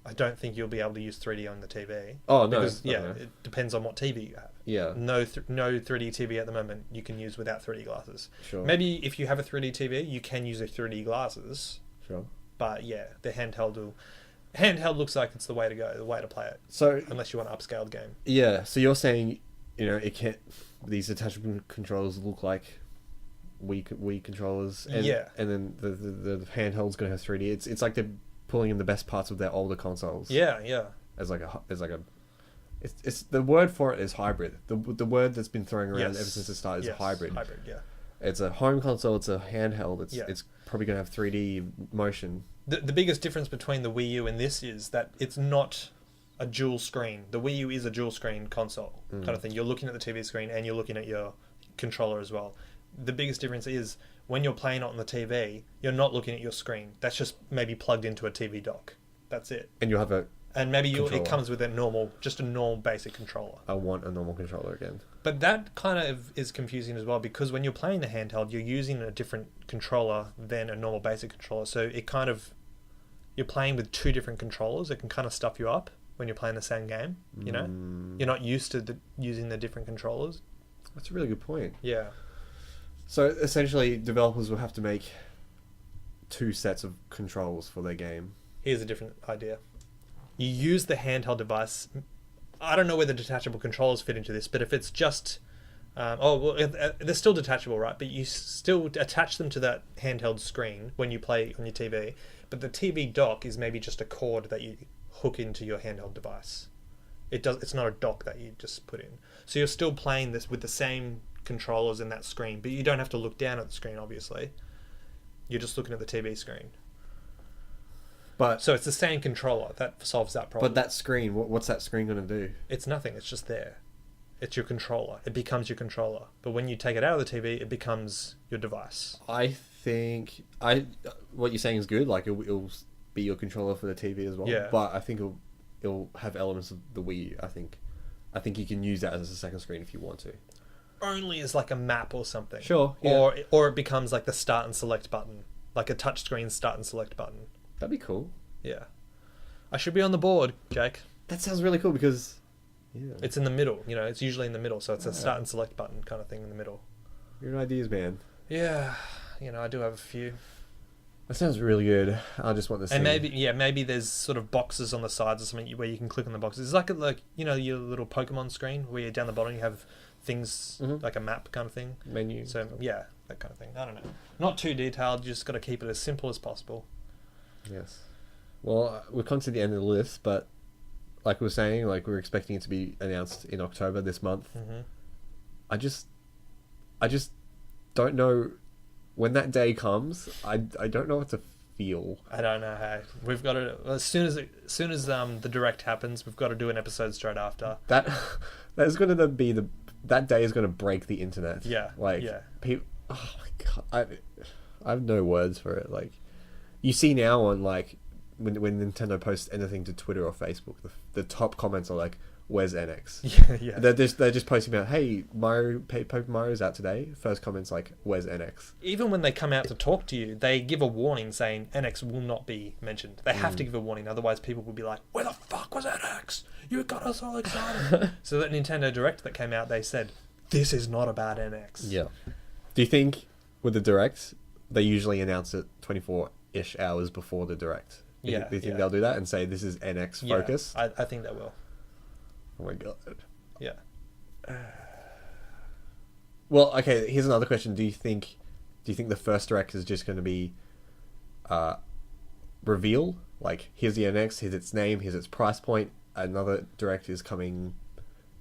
I don't think you'll be able to use 3D on the TV. Oh no. Because, no, yeah, no. it depends on what TV you have. Yeah. No 3D TV at the moment you can use without 3D glasses. Sure. Maybe if you have a 3D TV, you can use a 3D glasses. Sure. But yeah, the handheld looks like it's the way to go, the way to play it. So unless you want to upscale the game. yeah, so you're saying, it can't. These detachable controllers look like Wii controllers, and, yeah, and then the handheld's gonna have 3D. It's like they're pulling in the best parts of their older consoles. Yeah. It's the word for it is hybrid. The word that's been thrown around Yes. ever since the start is hybrid. Hybrid, yeah. It's a home console. It's a handheld. Yeah. It's probably gonna have 3D motion. The biggest difference between the Wii U and this is that it's not a dual screen. The Wii U is a dual screen console kind of thing. You're looking at the TV screen and you're looking at your controller as well. The biggest difference is when you're playing it on the TV, you're not looking at your screen. That's just maybe plugged into a TV dock. That's it. And you'll have And maybe controller. it comes with a normal basic controller. I want a normal controller again. But that kind of is confusing as well, because when you're playing the handheld, you're using a different controller than a normal basic controller. So it kind of, you're playing with two different controllers. It can kind of stuff you up when you're playing the same game. You're not used to using the different controllers. That's a really good point. Yeah. So essentially, developers will have to make two sets of controls for their game. Here's a different idea. You use the handheld device. I don't know where the detachable controllers fit into this, but if it's just... they're still detachable, right? But you still attach them to that handheld screen when you play on your TV. But the TV dock is maybe just a cord that you hook into your handheld device. It's not a dock that you just put in. So you're still playing this with the same controllers in that screen, but you don't have to look down at the screen, obviously. You're just looking at the TV screen. But So it's the same controller. That solves that problem. but that screen, what's that screen going to do? It's nothing. It's just there. It's your controller. It becomes your controller. But when you take it out of the TV, it becomes your device. I think what you're saying is good. Like it'll be your controller for the TV as well. Yeah. But I think it'll have elements of the Wii U. I think you can use that as a second screen if you want to. Only as like a map or something. Sure. Yeah. Or it becomes like the start and select button. Like a touchscreen start and select button. That'd be cool. Yeah. I should be on the board, Jake. That sounds really cool because yeah, It's in the middle, you know. It's usually in the middle, so it's a start and select button kind of thing in the middle. good ideas, man. Yeah, you know, I do have a few. That sounds really good. I just want to see. And maybe there's sort of boxes on the sides or something where you can click on the boxes. It's like you know, your little Pokemon screen where you're down the bottom you have things like a map kind of thing. Menu. So yeah, that kind of thing. I don't know. Not too detailed. You just got to keep it as simple as possible. Yes. Well, we've come to the end of the list, but like we were saying, like we're expecting it to be announced in October this month. Mm-hmm. I just don't know when that day comes. I don't know what to feel. I don't know how we've got to as soon as the direct happens, we've got to do an episode straight after. That is going to be that day is going to break the internet. Yeah, like yeah. people. Oh my god, I have no words for it. Like you see now on like when Nintendo posts anything to Twitter or Facebook, the top comments are like, "Where's NX?" Yeah. They're just posting about, "Hey, Paper Mario's out today." First comments like, "Where's NX?" Even when they come out to talk to you, they give a warning saying NX will not be mentioned. They have to give a warning, otherwise people will be like, "Where the fuck was NX? You got us all excited." So that Nintendo Direct that came out, they said, "This is not about NX." Yeah. Do you think with the Direct, they usually announce it 24-ish hours before the Direct? Do you think they'll do that and say this is NX focus? I think they will. Oh my god. Yeah. Well, okay, here's another question. Do you think the first Direct is just going to be reveal? Like, here's the NX, here's its name, here's its price point. Another Direct is coming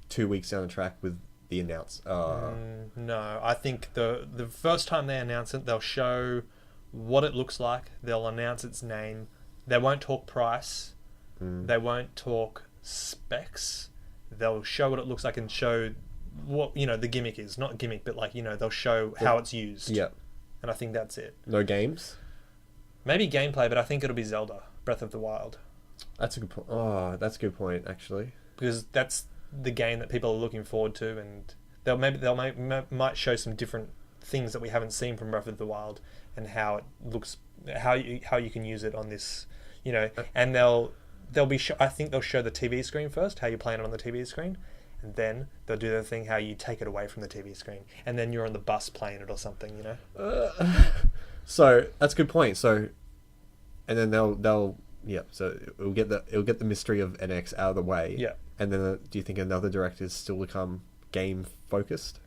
2 weeks down the track with the announce. No, I think the first time they announce it, they'll show what it looks like. They'll announce its name. They won't talk price. They won't talk specs. They'll show what it looks like and show what, you know, the gimmick is. Not gimmick, but like, you know, they'll show how it's used. Yeah. And I think that's it. No games? Maybe gameplay, but I think it'll be Zelda, Breath of the Wild. That's a good point. Oh, that's a good point, actually. Because that's the game that people are looking forward to, and might show some different things that we haven't seen from Breath of the Wild and how it looks, how you can use it on this, you know, and I think they'll show the TV screen first, how you're playing it on the TV screen, and then they'll do the thing how you take it away from the TV screen, and then you're on the bus playing it or something, you know. So that's a good point. So, and then they'll so it'll get the mystery of NX out of the way. Yeah. And then do you think another Direct is still to come game focused?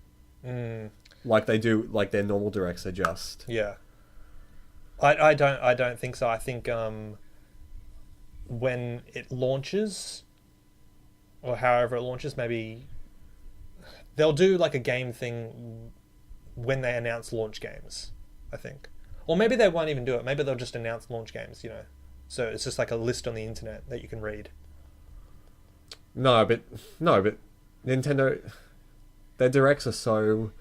Mm. Like they do, like their normal Directs are just. Yeah. I don't think so. I think when it launches, or however it launches, maybe they'll do like a game thing when they announce launch games, I think. Or maybe they won't even do it. Maybe they'll just announce launch games, you know. So it's just like a list on the internet that you can read. No, but Nintendo, their Directs are so.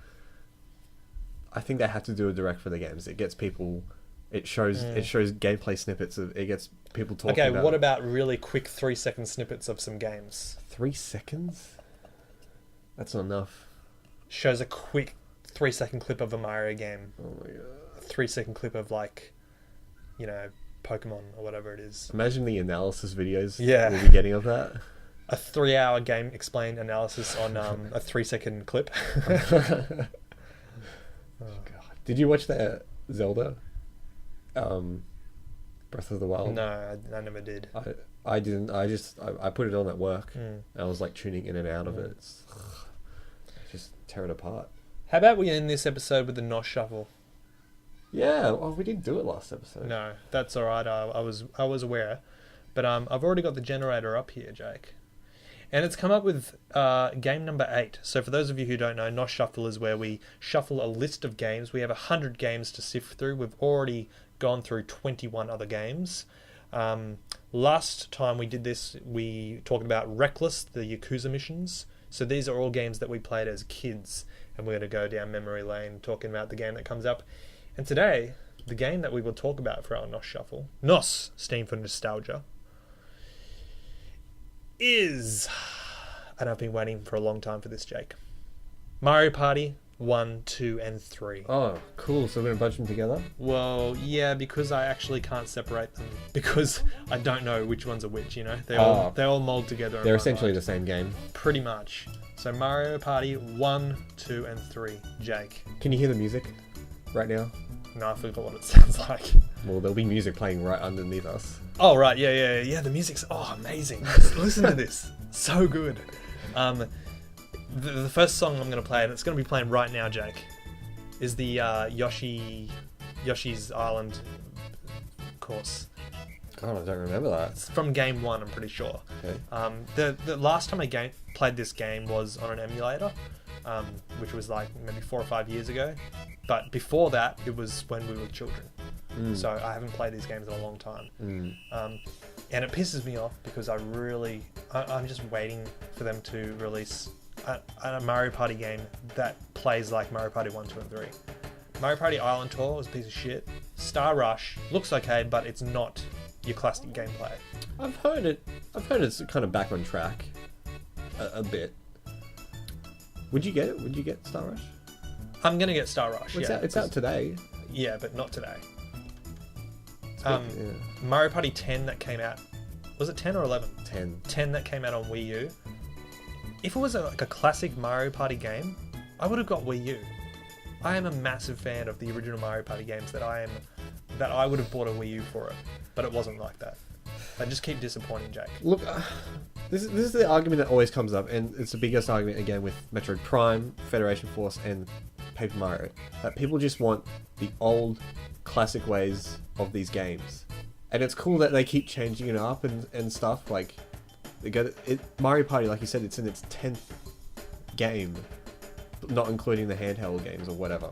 I think they have to do a Direct for the games. It gets people. It shows gameplay snippets. It gets people talking. Okay, about what about really quick 3-second snippets of some games? 3 seconds? That's not enough. Shows a quick 3-second clip of a Mario game. Oh my god. A 3-second clip of like, you know, Pokemon or whatever it is. Imagine the analysis videos Yeah. we'll be getting of that. A 3-hour game explain analysis on a 3-second clip. Oh god. Did you watch that Zelda? Breath of the Wild? No, I never did. I didn't. I put it on at work. I was like tuning in and out of it. It's just tear it apart. How about we end this episode with the NOS shuffle? Yeah, well, we didn't do it last episode. No, that's all right. I was aware, but I've already got the generator up here, Jake, and it's come up with game number 8. So for those of you who don't know, NOS shuffle is where we shuffle a list of games. We have 100 games to sift through. We've already gone through 21 other games. Last time we did this, we talked about Reckless, the Yakuza missions. So these are all games that we played as kids, and we're going to go down memory lane talking about the game that comes up. And today, the game that we will talk about for our NOS shuffle, NOS, steam for nostalgia, is, and I've been waiting for a long time for this, Jake, Mario Party 1, 2, and 3. Oh, cool. So we're going to bunch them together? Well, yeah, because I actually can't separate them because I don't know which ones are which, you know? They all mold together. They're essentially the same game. Pretty much. So Mario Party 1, 2, and 3. Jake. Can you hear the music right now? No, I forgot what it sounds like. Well, there'll be music playing right underneath us. Oh, right. Yeah. The music's amazing. Listen to this. So good. The first song I'm going to play, and it's going to be playing right now, Jake, is the Yoshi's Island course. God, I don't remember that. It's from game 1, I'm pretty sure. Okay. The last time I played this game was on an emulator, which was like maybe 4 or 5 years ago. But before that, it was when we were children. So I haven't played these games in a long time. And it pisses me off because I'm just waiting for them to release a Mario Party game that plays like Mario Party 1, 2, and 3. Mario Party Island Tour is a piece of shit. Star Rush looks okay, but it's not your classic gameplay. I've heard it's kind of back on track a bit. Would you get it? Would you get Star Rush? I'm gonna get Star Rush. It's out today. Yeah, but not today. Yeah. Mario Party 10 that came out, was it 10 or 11? 10. 10 that came out on Wii U. If it was like a classic Mario Party game, I would have got Wii U. I am a massive fan of the original Mario Party games that I would have bought a Wii U for it, but it wasn't like that. They just keep disappointing, Jake. Look, this is the argument that always comes up, and it's the biggest argument again with Metroid Prime, Federation Force, and Paper Mario. That people just want the old, classic ways of these games, and it's cool that they keep changing it up and stuff. Like, Mario Party, like you said, it's in its 10th game, not including the handheld games or whatever.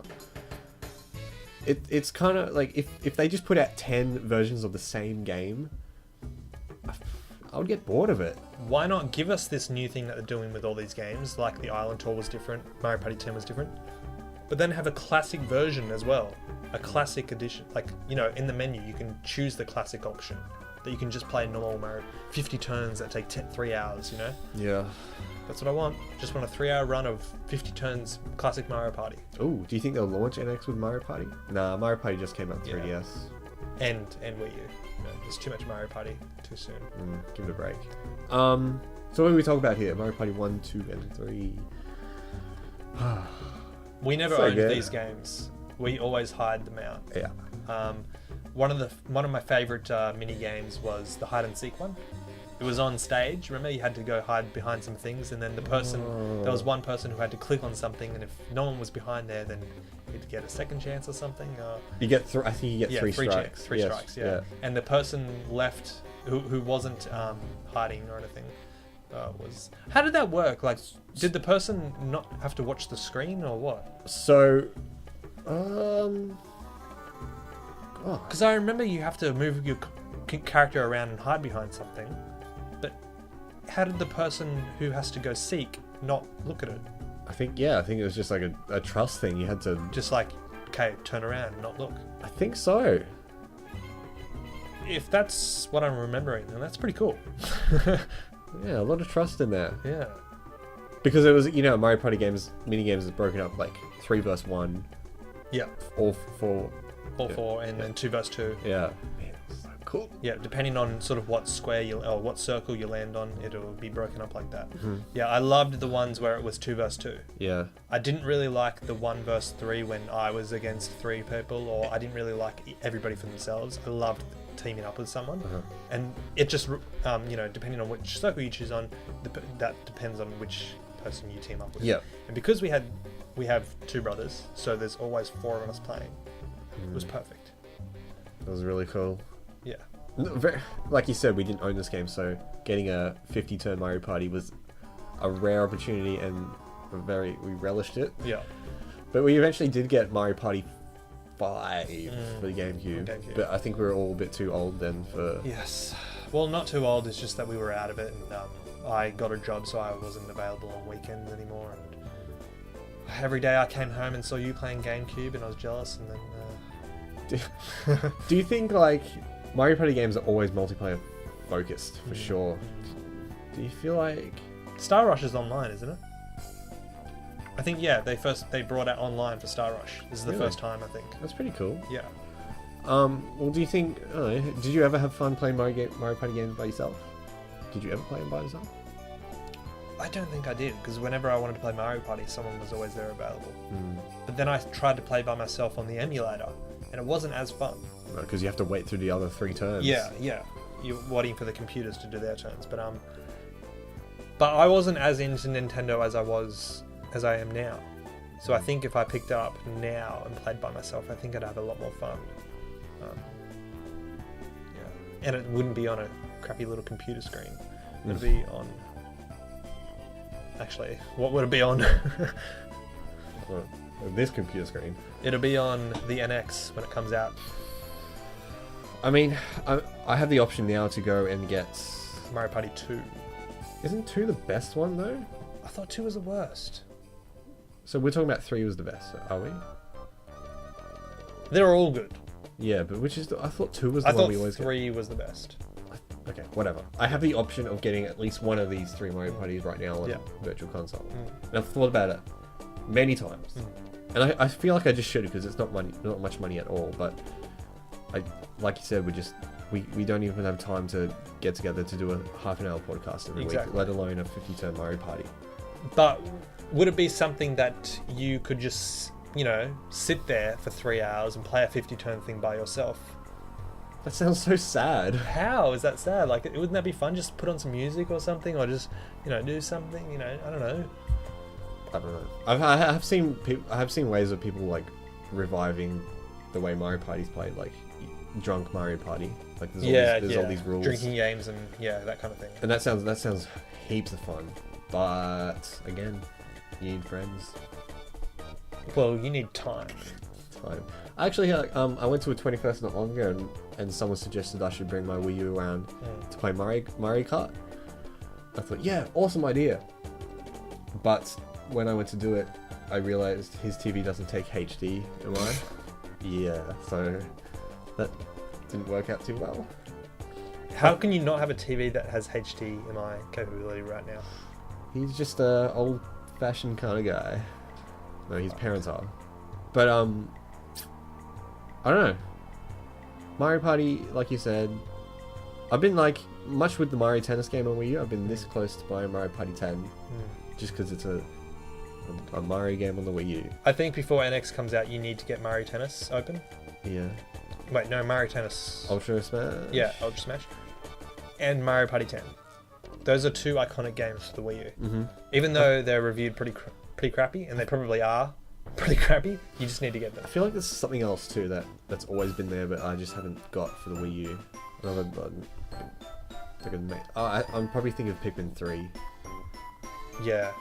It's kind of like if they just put out 10 versions of the same game, I would get bored of it. Why not give us this new thing that they're doing with all these games? Like the Island Tour was different, Mario Party 10 was different, but then have a classic version as well, a classic edition. Like, you know, in the menu you can choose the classic option that you can just play normal Mario, 50 turns that take 3 hours. You know. Yeah. That's what I want. Just want a 3-hour run of 50 turns classic Mario Party. Oh, do you think they'll launch NX with Mario Party? Nah, Mario Party just came out 3DS. And Wii U. No, there's too much Mario Party too soon. Give it a break. So what do we talk about here? Mario Party 1, 2, and 3. We never owned these games. We always hide them out. Yeah. One of my favorite mini games was the hide and seek one. It was on stage. Remember, you had to go hide behind some things, and then there was one person who had to click on something, and if no one was behind there, then you'd get a second chance or something. You get I think you get 3 strikes. Three strikes. Yeah. And the person left who wasn't hiding or anything was. How did that work? Like, did the person not have to watch the screen or what? So, because I remember you have to move your character around and hide behind something. But how did the person who has to go seek not look at it? I think it was just like a trust thing. You had to just like, okay, turn around and not look. I think so. If that's what I'm remembering, then that's pretty cool. Yeah, a lot of trust in there. Yeah. Because it was, Mario Party mini games is broken up like 3 versus 1. Yeah. All 4. All 4, and then 2 versus 2. Yeah. Man, so cool. Yeah, depending on sort of what what circle you land on, it'll be broken up like that. Yeah, I loved the ones where it was 2 versus 2. Yeah. I didn't really like the 1 versus 3 when I was against 3 people, or I didn't really like everybody for themselves. I loved teaming up with someone, and it just depending on which circle you choose on, that depends on which person you team up with. Yeah. And because we have 2 brothers, so there's always 4 of us playing. It was perfect. That was really cool. Yeah. Like you said, we didn't own this game, so getting a 50-turn Mario Party was a rare opportunity, and we relished it. Yeah. But we eventually did get Mario Party 5 for the GameCube. But I think we were all a bit too old then for... Yes. Well, not too old, it's just that we were out of it, and I got a job, so I wasn't available on weekends anymore, and every day I came home and saw you playing GameCube, and I was jealous, and then... Do you think, like, Mario Party games are always multiplayer focused, for sure? Do you feel like... Star Rush is online, isn't it? I think they brought out online for Star Rush. This is the Really? first time, I think. That's pretty cool. Yeah. Well, do you think? I don't know, did you ever have fun playing Mario Party games by yourself? Did you ever play them by yourself? I don't think I did, because whenever I wanted to play Mario Party, someone was always there available. Mm. But then I tried to play by myself on the emulator, and it wasn't as fun. No, because you have to wait through the other 3 turns. Yeah. You're waiting for the computers to do their turns, but I wasn't as into Nintendo as I am now. So I think if I picked it up now and played by myself, I think I'd have a lot more fun. Yeah, and it wouldn't be on a crappy little computer screen. It'd be on. Actually, what would it be on? Well, this computer screen. It'll be on the NX when it comes out. I mean, I have the option now to go and get. Mario Party 2. Isn't 2 the best one though? I thought 2 was the worst. So we're talking about 3 was the best, are we? They're all good. Yeah, but which is I thought 2 was the I one thought we always 3 was the best. Okay, whatever. I have the option of getting at least one of these 3 Mario Parties right now on Virtual Console. And I've thought about it many times, and I feel like I just should, because it's not much money at all. But like you said, we don't even have time to get together to do a half-an-hour podcast every week, let alone a 50-turn Mario Party. But would it be something that you could just, sit there for 3 hours and play a 50-turn thing by yourself? That sounds so sad. How is that sad? Like, wouldn't that be fun? Just put on some music or something, or just, do something. I don't know. I don't know. I have seen ways of people like reviving the way Mario Party's played, like drunk Mario Party. Like there's all these rules, drinking games, and that kind of thing. And that sounds heaps of fun. But again, you need friends. Well, you need time. Actually, I went to a 21st not long ago, and someone suggested I should bring my Wii U around to play Mario Kart. I thought, yeah, awesome idea. But when I went to do it, I realized his TV doesn't take HDMI. Yeah, so that didn't work out too well. How can you not have a TV that has HDMI capability right now? He's just a old-fashioned kind of guy. No, his parents are. But I don't know. Mario Party, like you said, I've been like much with the Mario Tennis game on Wii U. I've been this close to buying Mario Party 10, just because it's a Mario game on the Wii U. I think before NX comes out, you need to get Mario Tennis open. Yeah. Wait, no, Mario Tennis. Ultra Smash. Yeah, Ultra Smash, and Mario Party 10. Those are 2 iconic games for the Wii U. Mm-hmm. Even though they're reviewed pretty crappy, and they probably are pretty crappy, you just need to get them. I feel like there's something else too that's always been there, but I just haven't got for the Wii U. Another button. I'm probably thinking of Pikmin 3. Yeah.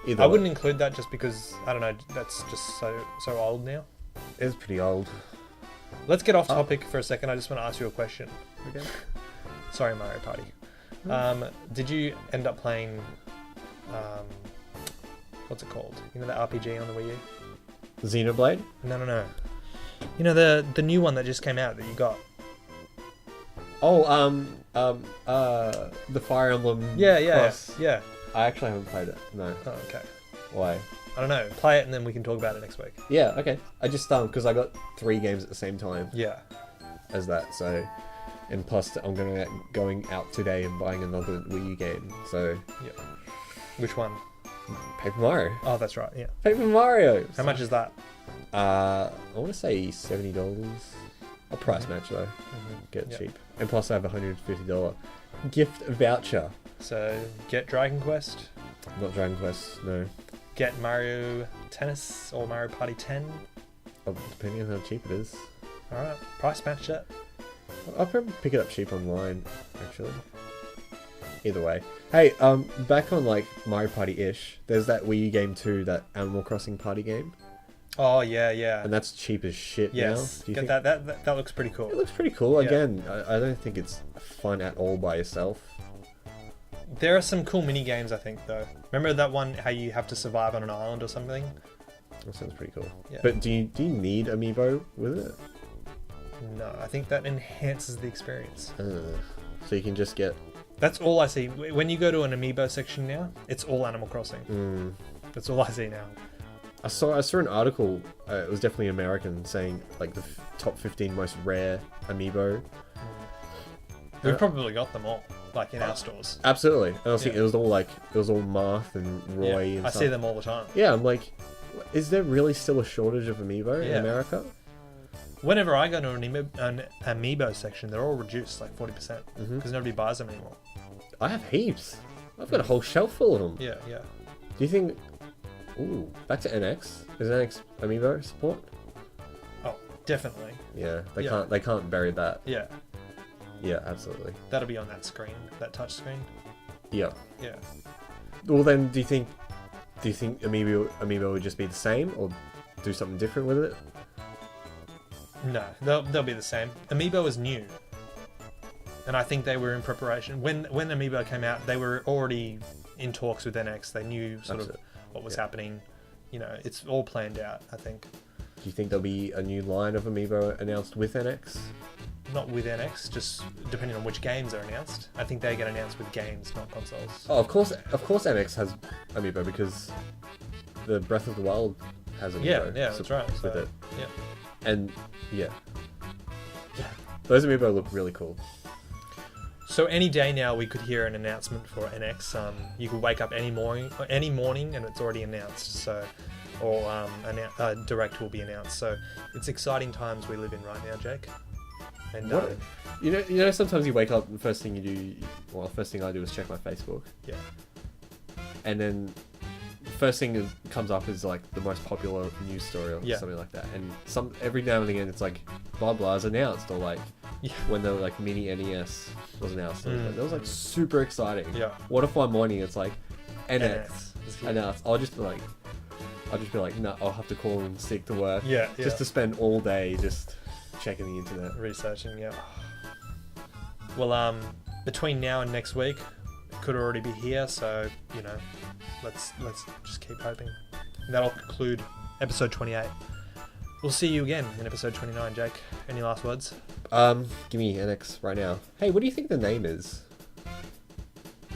Either I way. wouldn't include that just because, I don't know, that's just so old now. It's pretty old. Let's get off topic for a second. I just want to ask you a question. Okay. Sorry, Mario Party. Did you end up playing, what's it called? The RPG on the Wii U? Xenoblade? No. The new one that just came out that you got. Oh, the Fire Emblem. Yeah. I actually haven't played it. No. Oh, okay. Why? I don't know. Play it and then we can talk about it next week. Yeah. Okay. I just because I got 3 games at the same time. Yeah. As that, so, and plus I'm going out today and buying another Wii U game. So. Yeah. Which one? Paper Mario. Oh, that's right. Yeah. Paper Mario. How much is that? I want to say $70. A price match though. Get it cheap. And plus I have a $150 gift voucher. So get Dragon Quest. Not Dragon Quest, no. Get Mario Tennis or Mario Party 10. Depending on how cheap it is. Alright, price match it. I'll probably pick it up cheap online, actually. Either way. Hey, back on like Mario Party-ish, there's that Wii U game too, that Animal Crossing party game. Oh yeah. And that's cheap as shit now. Yes, get that. That looks pretty cool. It looks pretty cool. Yeah. Again, I don't think it's fun at all by yourself. There are some cool mini games, I think, though. Remember that one, how you have to survive on an island or something? That sounds pretty cool. Yeah. But do you need Amiibo with it? No, I think that enhances the experience. So you can just get... That's all I see. When you go to an Amiibo section now, it's all Animal Crossing. That's all I see now. I saw an article. It was definitely American, saying like the top 15 most rare amiibo. We've probably got them all, like in our stores. Absolutely. And I was thinking Yeah. it was all Marth and Roy Yeah, and I stuff. see them all the time. Yeah, I'm like, is there really still a shortage of amiibo in Yeah. America? Whenever I go to an amiibo section, they're all reduced like 40% because nobody buys them anymore. I have heaps. I've got a whole shelf full of them. Yeah, yeah. Do you think? Ooh, back to NX. Is NX amiibo support? Oh, definitely. Yeah, Yeah. they can't bury that. Yeah, Yeah, absolutely. that'll be on that screen, that touch screen. Yeah. Yeah. Well, then, do you think amiibo would just be the same, or do something different with it? No, they'll be the same. Amiibo is new, and I think they were in preparation when Amiibo came out. They were already in talks with NX. They knew sort of what was happening. You know, it's all planned out. I think. Do you think there'll be a new line of amiibo announced with NX? Not with NX, just depending on which games are announced. I think they get announced with games, not consoles. Oh, of course, NX has amiibo because the Breath of the Wild has amiibo. Yeah, that's right. With So, it, yeah. and yeah, those amiibo look really cool. So any day now we could hear an announcement for NX. You could wake up any morning and it's already announced. So, or direct will be announced. So it's exciting times we live in right now, Jake. And What? You know, sometimes you wake up and the first thing you do, well, first thing I do is check my Facebook, yeah, and then the first thing that comes up is like the most popular news story or Yeah. something like that. And every now and again it's like blah blah is announced, or like yeah, when the like mini NES was announced. Mm. That was like super exciting. yeah. What if one morning it's like NX is here. announced? I'll just be like, no, I'll have to call in sick to work. Yeah, Just to spend all day just checking the internet. researching. Yeah. Well, between now and next week, it could already be here. So you know, let's just keep hoping. And that'll conclude episode 28. We'll see you again in episode 29, Jake. Any last words? Give me NX right now. Hey, what do you think the name is?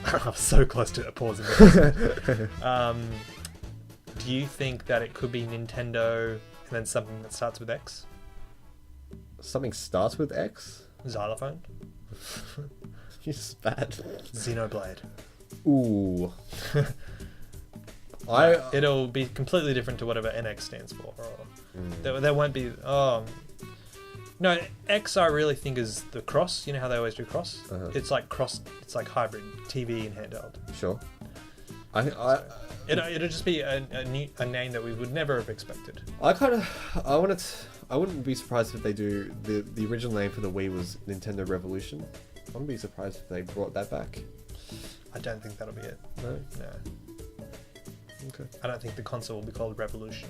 I'm so close to pausing this. Do you think that it could be Nintendo and then something that starts with X? Something starts with X? Xylophone? You spat. Xenoblade. Ooh. It'll be completely different to whatever NX stands for. Or there won't be... No, X I really think is the cross. You know how they always do cross? Uh-huh. It's like cross. It's like hybrid TV and handheld. Sure. It'll just be a name that we would never have expected. I wouldn't be surprised if they do the original name for the Wii was Nintendo Revolution. I wouldn't be surprised if they brought that back. I don't think that'll be it. No. No. Okay. I don't think the console will be called Revolution.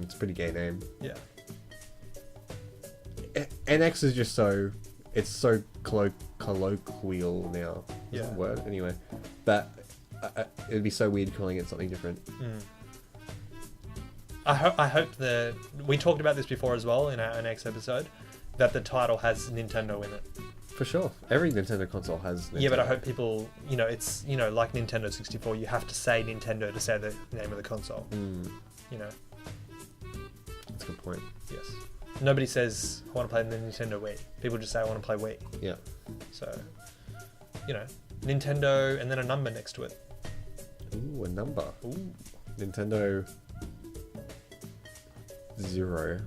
It's a pretty gay name. Yeah. NX is just so colloquial now. Is that a word? Anyway, but it'd be so weird calling it something different. I hope that we talked about this before as well in our next episode, that the title has Nintendo in it. For sure, every Nintendo console has Nintendo. Yeah, but I hope people, it's like Nintendo 64. You have to say Nintendo to say the name of the console. That's a good point. Yes. Nobody says I want to play the Nintendo Wii. People just say I want to play Wii. Yeah. So, Nintendo and then a number next to it. Ooh, a number. Ooh. Nintendo 0.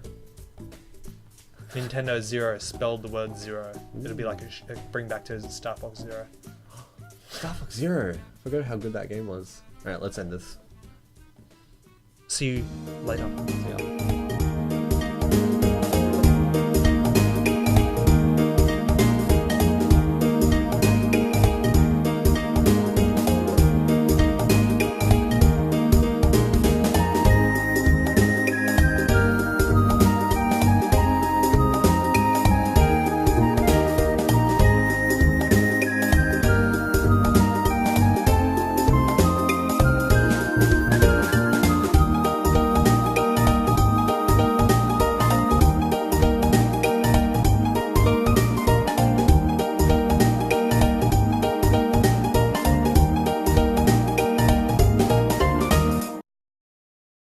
Nintendo 0 spelled the word zero. It'll be like a bring back to Star Fox Zero. Star Fox Zero. Forgot how good that game was. Alright, let's end this. See you later. See ya.